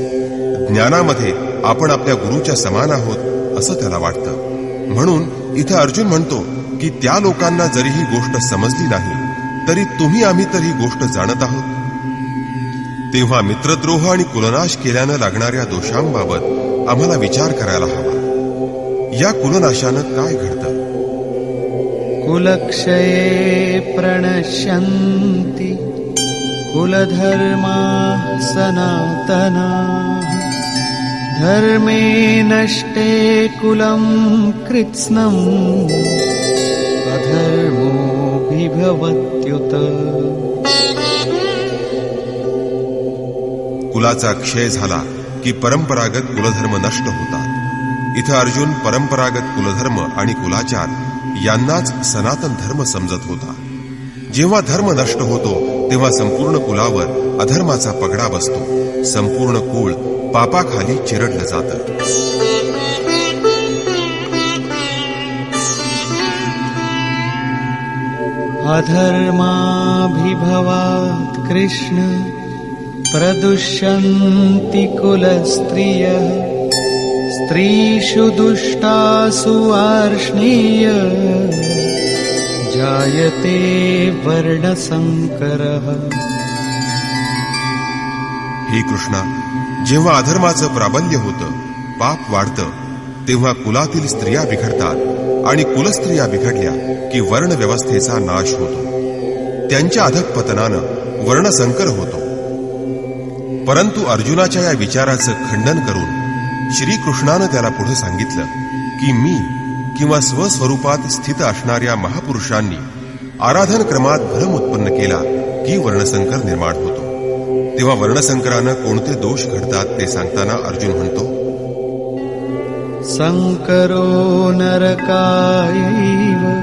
ज्ञानामध्ये आपण आपल्या गुरूच्या समान आहोत असं त्याला वाटतं. म्हणून इथं अर्जुन म्हणतो की त्या लोकांना जरी ही गोष्ट समजली नाही तरी तुम्ही आम्ही तर ही गोष्ट जाणत आहोत. तेव्हा मित्रद्रोह आणि कुलनाश केल्यानं लागणाऱ्या दोषांबाबत आम्हाला विचार करायला हवा. या कुलनाशानं काय घडतं? कुलक्षये प्रणश्यन्ति कुलधर्माः सनातनाः. धर्मे नष्टे कुलं कृत्स्नम् अधर्मोऽभिभवत्युत. कुलाचा क्षय झाला की परंपरागत कुलधर्म नष्ट होतात. इथं अर्जुन परंपरागत कुलधर्म आणि कुलाचार यांनाच सनातन धर्म समजत होता. जेव्हा धर्म नष्ट होतो तेव्हा संपूर्ण कुलावर अधर्माचा पगडा बसतो. संपूर्ण कुळ पापाखाली चिरडलं जातं. अधर्माभिभवात् कृष्ण प्रदुष्यन्ति कुलस्त्रियः. स्त्रीषु दुष्टासु वार्ष्णेय जायते वर्णसंकरः. हे कृष्णा, जेव्हा अधर्माचं प्राबल्य होतं, पाप वाढतं, तेव्हा कुलातील स्त्रिया बिघडतात आणि कुलस्त्रिया बिघडल्या की वर्णव्यवस्थेचा नाश होतो. त्यांच्या अधःपतनानं वर्णसंकर होतो. परंतु अर्जुनाच्या या विचाराचं खंडन करून श्रीकृष्णानं त्याला पुढे सांगितलं की मी किंवा स्वस्वरूपात स्थित असणाऱ्या महापुरुषांनी आराधन क्रमात भ्रम उत्पन्न केला की वर्णसंकर निर्माण होतो. तेव्हा वर्णसंकरानं कोणते दोष घडतात ते सांगताना अर्जुन म्हणतो, संकरो नरकायैव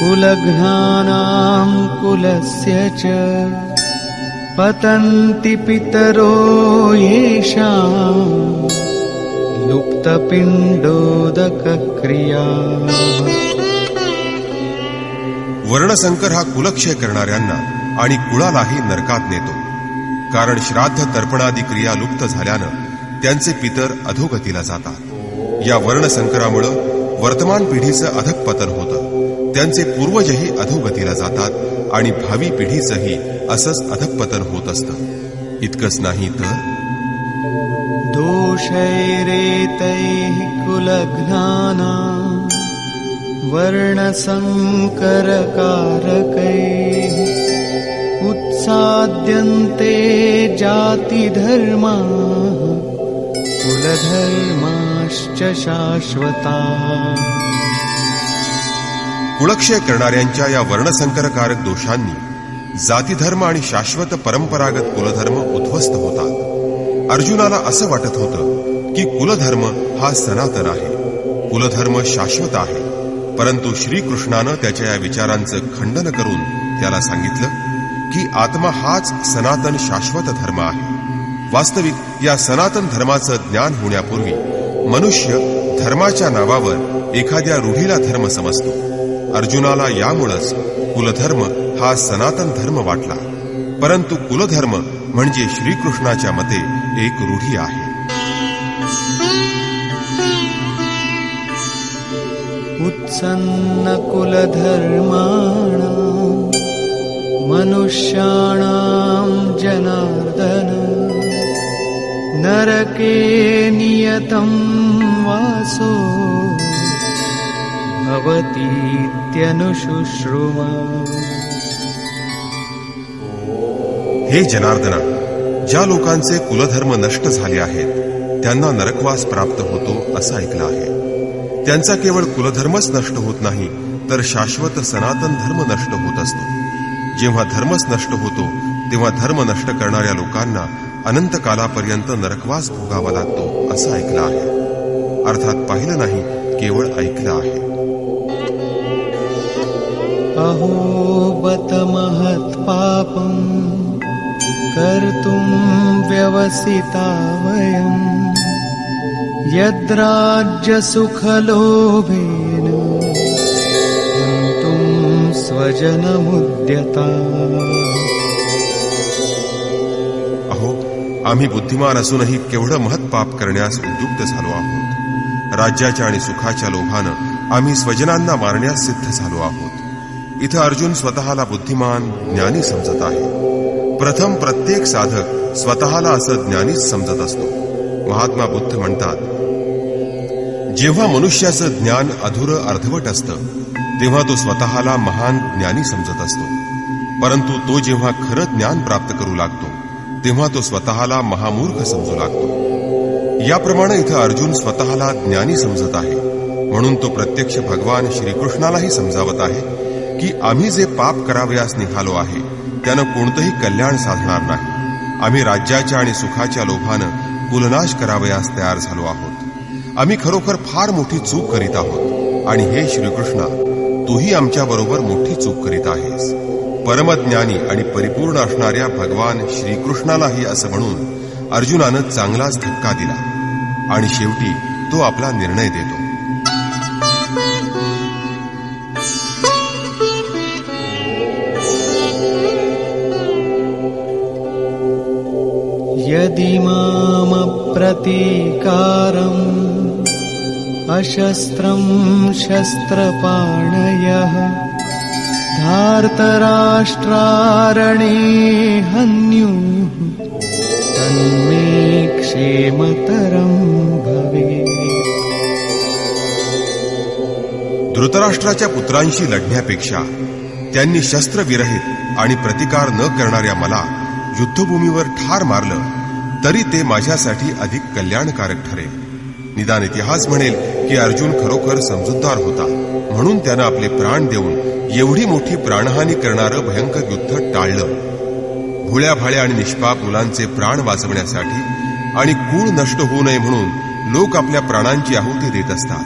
कुलघ्नानां कुलस्य च पतन्ति पितरो येषाम् लुप्तपिण्डोदकक्रिया. वर्णसंकर हा कुलक्षय करणाऱ्यांना आणि कुळालाही नरकात नेतो. कारण श्राद्ध तर्पणादी क्रिया लुप्त झाल्यानं त्यांचे पितर अधोगतीला जातात. या वर्णसंकरामुळं वर्तमान पिढीचं अधःपतन होतं. त्यांचे पूर्वजही अधोगतीला जातात आणि भावी पिढीचंही असंच अधःपतन होत असतं. इतकंच नाही तर दोषैरेतैः कुलघ्नानां वर्णसंकरकारकैः उत्साद्यन्ते जातिधर्माः कुलधर्माश्च शाश्वताः. कुलक्षय करणाऱ्यांच्या या वर्णसंकरकारक दोषांनी जातीधर्म आणि शाश्वत परंपरागत कुलधर्म उद्ध्वस्त होतात. अर्जुनाला असं वाटत होतं की कुलधर्म हा सनातन आहे, कुलधर्म शाश्वत आहे. परंतु श्रीकृष्णानं त्याच्या या विचारांचं खंडन करून त्याला सांगितलं की आत्मा हाच सनातन शाश्वत धर्म आहे. वास्तविक या सनातन धर्माचं ज्ञान होण्यापूर्वी मनुष्य धर्माच्या नावावर एखाद्या रूढीला धर्म समजतो. अर्जुनाला यामुळेच कुलधर्म हा सनातन धर्म वाटला. परंतु कुलधर्म म्हणजे श्रीकृष्णाच्या मते एक रूढी आहे. उत्सन्न कुलधर्माणां मनुष्याणां जनार्दन नरके नियतं वासो भवतीत्यनुशुश्रुमा. हे जनार्दना, ज्या लोकांचे कुलधर्म नष्ट झाले आहेत त्यांना नरकवास प्राप्त होतो असं ऐकलं आहे. त्यांचा केवळ कुलधर्मच नष्ट होत नाही, तर शाश्वत सनातन धर्म नष्ट होत असतो. जेव्हा धर्मच नष्ट होतो तेव्हा धर्म नष्ट करणाऱ्या लोकांना अनंत कालापर्यंत नरकवास भोगावा लागतो असं ऐकलं आहे. अर्थात पाहिलं नाही, केवळ ऐकलं आहे. अहो बत महत् पापं कर्तुं व्यवसिता वयम् यद्राज्य सुखलोभेन हन्तुं स्वजनमुद्यता. अहो, आम्ही बुद्धिमान असूनही केवढं महत् पाप करण्यास उद्युक्त झालो आहोत. राज्याच्या आणि सुखाच्या लोभानं आम्ही स्वजनांना मारण्यास सिद्ध झालो आहोत. इथं अर्जुन स्वतःला बुद्धिमान ज्ञानी समजत आहे. प्रथम प्रत्येक साधक स्वतःला असं ज्ञानीच समजत असतो. महात्मा बुद्ध म्हणतात, जेव्हा मनुष्याचं ज्ञान अधुरं अर्धवट असतं तेव्हा तो स्वतःला महान ज्ञानी समजत असतो. परंतु तो जेव्हा खरं ज्ञान प्राप्त करू लागतो तेव्हा तो स्वतःला महामूर्ख समजू लागतो. याप्रमाणे इथं अर्जुन स्वतःला ज्ञानी समजत आहे. म्हणून तो प्रत्यक्ष भगवान श्रीकृष्णालाही समजावत आहे की आम्ही जे पाप करावयास निघालो आहे त्यानं कोणतंही कल्याण साधणार नाही. आम्ही राज्याच्या आणि सुखाच्या लोभानं कुलनाश करावयास तयार झालो आहोत. आम्ही खरोखर फार मोठी चूक करीत आहोत. आणि हे श्रीकृष्णा, तूही आमच्या बरोबर मोठी चूक करीत आहेस. परमज्ञानी आणि परिपूर्ण असणाऱ्या भगवान श्रीकृष्णालाही असं म्हणून अर्जुनानं चांगलाच धक्का दिला आणि शेवटी तो आपला निर्णय देतो. यदि माम प्रतीकारम् अशस्त्रं शस्त्रपाणयः धार्तराष्ट्रारणे हन्युः तन्मे क्षेमतरं भवेत्. धृतराष्ट्राच्या पुत्रांशी लढण्यापेक्षा त्यांनी शस्त्रविरहित आणि प्रतिकार न करणाऱ्या मला युद्धभूमीवर ठार मारलं तरी ते माझ्यासाठी अधिक कल्याणकारक ठरेल. निदान इतिहास म्हणेल की अर्जुन खरोखर समजूतदार होता, म्हणून त्यानं आपले प्राण देऊन एवढी मोठी प्राणहानी करणारं भयंकर युद्ध टाळलं. भोळ्या भाळ्या आणि निष्पाप मुलांचे प्राण वाचवण्यासाठी आणि कुळ नष्ट होऊ नये म्हणून लोक आपल्या प्राणांची आहुती देत असतात.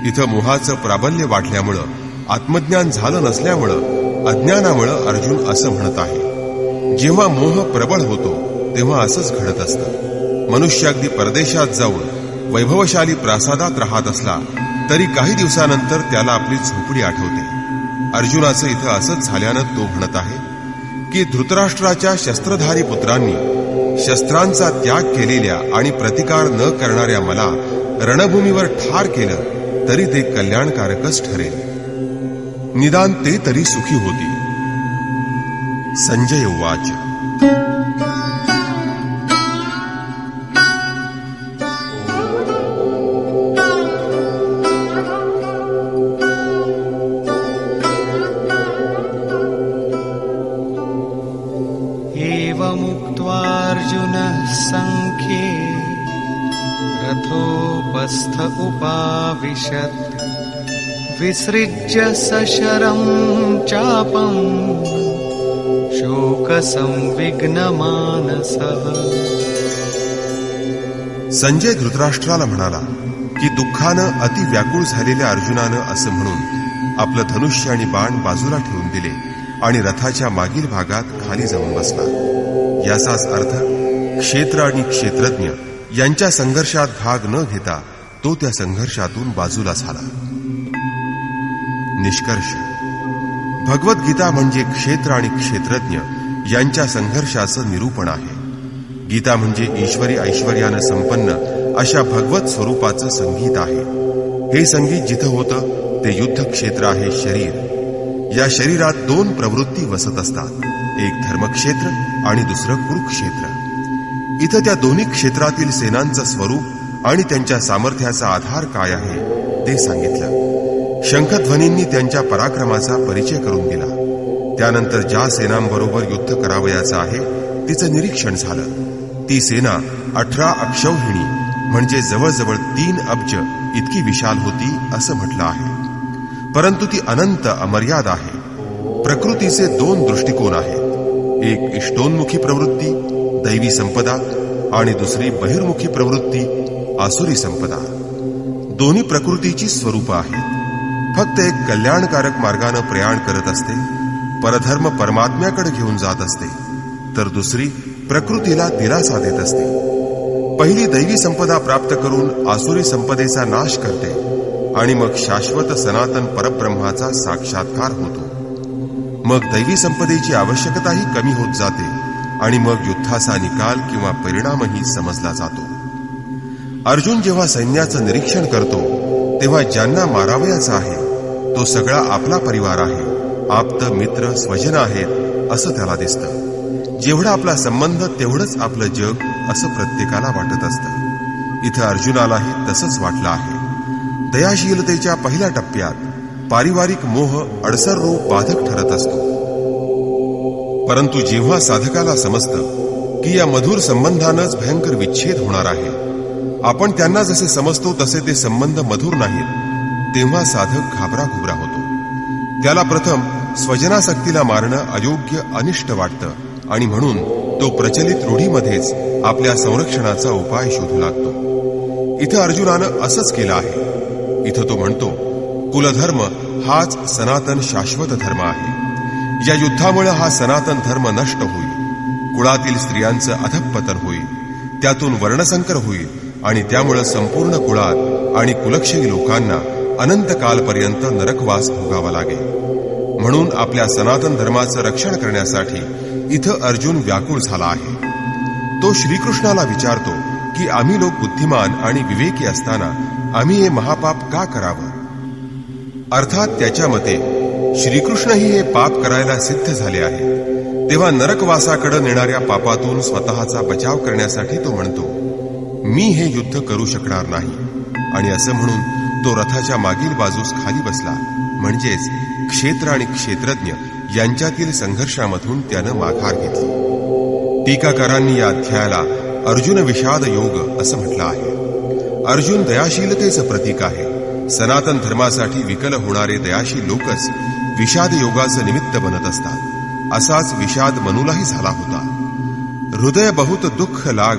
इथं मोहाचं प्राबल्य वाढल्यामुळं, आत्मज्ञान झालं नसल्यामुळं, अज्ञानामुळं अर्जुन असं म्हणत आहे. जेव्हा मोह प्रबळ होतो तेव्हा असंच घडत असतं. मनुष्य अगदी परदेशात जाऊन वैभवशाली प्रासादात राहत असला तरी काही दिवसानंतर त्याला आपली झोपडी आठवते. अर्जुनाचं इथं असंच झाल्यानं तो म्हणत आहे की धृतराष्ट्राच्या शस्त्रधारी पुत्रांनी शस्त्रांचा त्याग केलेल्या आणि प्रतिकार न करणाऱ्या मला रणभूमीवर ठार केलं तरी ते कल्याणकारकच ठरेल. निदान ते तरी सुखी होती. संजय उवाच. एवमुक्त्वार्जुनः संख्ये रथोपस्थ उपाविशत् विसृज्य सशरं चापम् शोकसंविघ्नमानसः. संजय धृतराष्ट्राला म्हणाला की दुःखानं अति व्याकुळ झालेल्या अर्जुनानं असं म्हणून आपलं धनुष्य आणि बाण बाजूला ठेवून दिले आणि रथाच्या मागील भागात खाली जाऊन बसला. याचाच अर्थ क्षेत्र आणि क्षेत्रज्ञ यांच्या संघर्षात भाग न घेता तो त्या संघर्षातून बाजूला झाला. निष्कर्ष: भगवद्गीता म्हणजे क्षेत्र आणि क्षेत्रज्ञ यांच्या संघर्षाचं निरूपण आहे. गीता म्हणजे ईश्वरी ऐश्वर्यानं संपन्न अशा भगवत स्वरूपाचं संगीत आहे. हे संगीत जिथं होतं ते युद्ध क्षेत्र आहे शरीर. या शरीरात दोन प्रवृत्ती वसत असतात, एक धर्मक्षेत्र आणि दुसरं कुरुक्षेत्र. इथं त्या दोन्ही क्षेत्रातील सेनांचं स्वरूप आणि त्यांच्या सामर्थ्याचा आधार काय आहे ते सांगितलं. शंखध्वनींनी त्यांच्या पराक्रमाचा परिचय करून दिला. त्यानंतर ज्या सेनांबरोबर युद्ध करावयाचं आहे तिचं निरीक्षण झालं. ती सेना 18 अक्षौहिणी म्हणजे जवळजवळ 3 अब्ज इतकी विशाल होती असं म्हटलं आहे. परंतु ती अनंत अमर्याद आहे. प्रकृतीचे 2 दृष्टिकोन आहेत. एक इष्टोन्मुखी प्रवृत्ती दैवी संपदा आणि दुसरी बहिर्मुखी प्रवृत्ती आसुरी संपदा. दोन्ही प्रकृतीची स्वरूपं आहेत. फक्त एक कल्याणकारक मार्गानं प्रयाण करत असते, परधर्म परमात्म्याकडे घेऊन जात असते, तर दुसरी प्रकृतीला दिलासा देत असते. पहिली दैवी संपदा प्राप्त करून आसुरी संपदेचा नाश करते आणि मग शाश्वत सनातन परब्रह्माचा साक्षात्कार होतो. मग दैवी संपदेची आवश्यकताही कमी होत जाते आणि मग युद्धाचा निकाल किंवा परिणामही समजला जातो. अर्जुन जेव्हा सैन्याचं निरीक्षण करतो तेव्हा ज्यांना मारावयाचं आहे तो सगळा आपला परिवार आहे, आप्त मित्र स्वजन आहेत असं त्याला दिसतं. जेवढा आपला संबंध तेवढंच आपलं जग असं प्रत्येकाला वाटत असतं. इथं अर्जुनालाही तसंच वाटलं आहे. दयाशीलतेच्या पहिल्या टप्प्यात पारिवारिक मोह अडसर रूप बाधक ठरत असतो. परंतु जेव्हा साधकाला समजतं की या मधुर संबंधानंच भयंकर विच्छेद होणार आहे, आपण त्यांना जसे समजतो तसे ते संबंध मधुर नाहीत, तेव्हा साधक घाबराघुबरा होतो. त्याला प्रथम स्वजनासक्तीला मारणं अयोग्य अनिष्ट वाटतं आणि म्हणून तो प्रचलित रूढीमध्येच आपल्या संरक्षणाचा उपाय शोधू लागतो. इथं अर्जुनानं असंच केलं आहे. इथं तो म्हणतो, कुलधर्म हाच सनातन शाश्वत धर्म आहे. या युद्धामुळे हा सनातन धर्म नष्ट होईल. कुळातील स्त्रियांचं अधःपतन होईल, त्यातून वर्णसंकर होईल आणि त्यामुळे संपूर्ण कुळात आणि कुलक्षयी लोकांना अनंत कालपर्यंत नरकवास भोगावा लागेल. म्हणून आपल्या सनातन धर्माचं रक्षण करण्यासाठी इथं अर्जुन व्याकुळ झाला आहे. तो श्रीकृष्णाला विचारतो की आम्ही लोक बुद्धिमान आणि विवेकी असताना आम्ही हे महापाप का करावं. अर्थात त्याच्या मते श्रीकृष्णही हे पाप करायला सिद्ध झाले आहेत. तेव्हा नरकवासाकडे नेणाऱ्या पापातून स्वतःचा बचाव करण्यासाठी तो म्हणतो, मी हे युद्ध करू शकणार नाही. आणि असं म्हणून तो रथाच्या मागील बाजूस खाली बसला. म्हणजेच क्षेत्र आणि क्षेत्रज्ञ यांच्यातील संघर्षामधून त्यानं माघार घेतली. टीकाकारांनी या अध्यायाला अर्जुन विषाद योग असं म्हटलं आहे. अर्जुन दयाशीलतेचं प्रतीक आहे. सनातन धर्मासाठी विकल होणारे दयाशील लोकच विषाद योगाचं निमित्त बनत असतात. असाच विषाद मनुलाही झाला होता. हृदय बहुत दुःख लाग,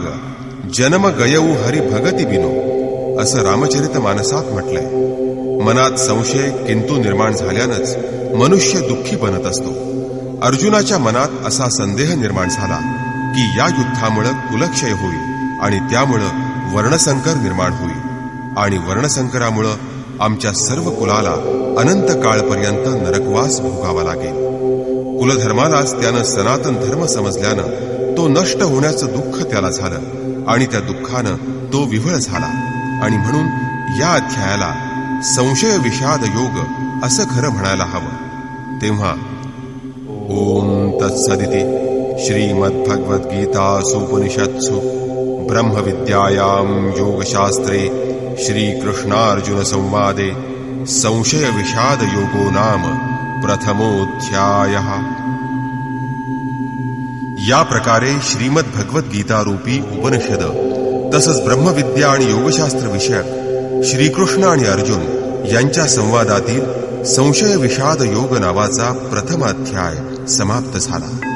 जन्म गयऊ हरि भगती बिनो असं रामचरित मानसात म्हटलंय. मनात संशय किंतु निर्माण झाल्यानंच मनुष्य दुःखी बनत असतो. अर्जुनाच्या मनात असा संदेह निर्माण झाला की या युद्धामुळे कुलक्षय होईल आणि त्यामुळं वर्णसंकर निर्माण होईल आणि वर्णसंकरामुळं आमच्या सर्व कुलाला अनंत काळपर्यंत नरकवास भोगावा लागेल. कुलधर्मालाच त्यानं सनातन धर्म समजल्यानं तो नष्ट होण्याचं दुःख त्याला झालं आणि त्या दुःखानं तो विव्हळ झाला. आणि म्हणून या अध्यायाला संशय विषाद योग असं खरं म्हणायला हवं. तेव्हा ओम तत्सदिति श्रीमद्भगवद्गीतासूपनिषत्सु ब्रह्मविद्यायां योगशास्त्रे श्रीकृष्णार्जुन संवादे संशय विषाद योगो नाम प्रथमोऽध्यायः. या प्रकारे श्रीमद्भगवद्गीता रूपी उपनिषद तसंच ब्रह्मविद्या आणि योगशास्त्र विषयक श्रीकृष्ण आणि अर्जुन यांच्या संवादातील संशय विषाद योग नावाचा प्रथम अध्याय समाप्त झाला.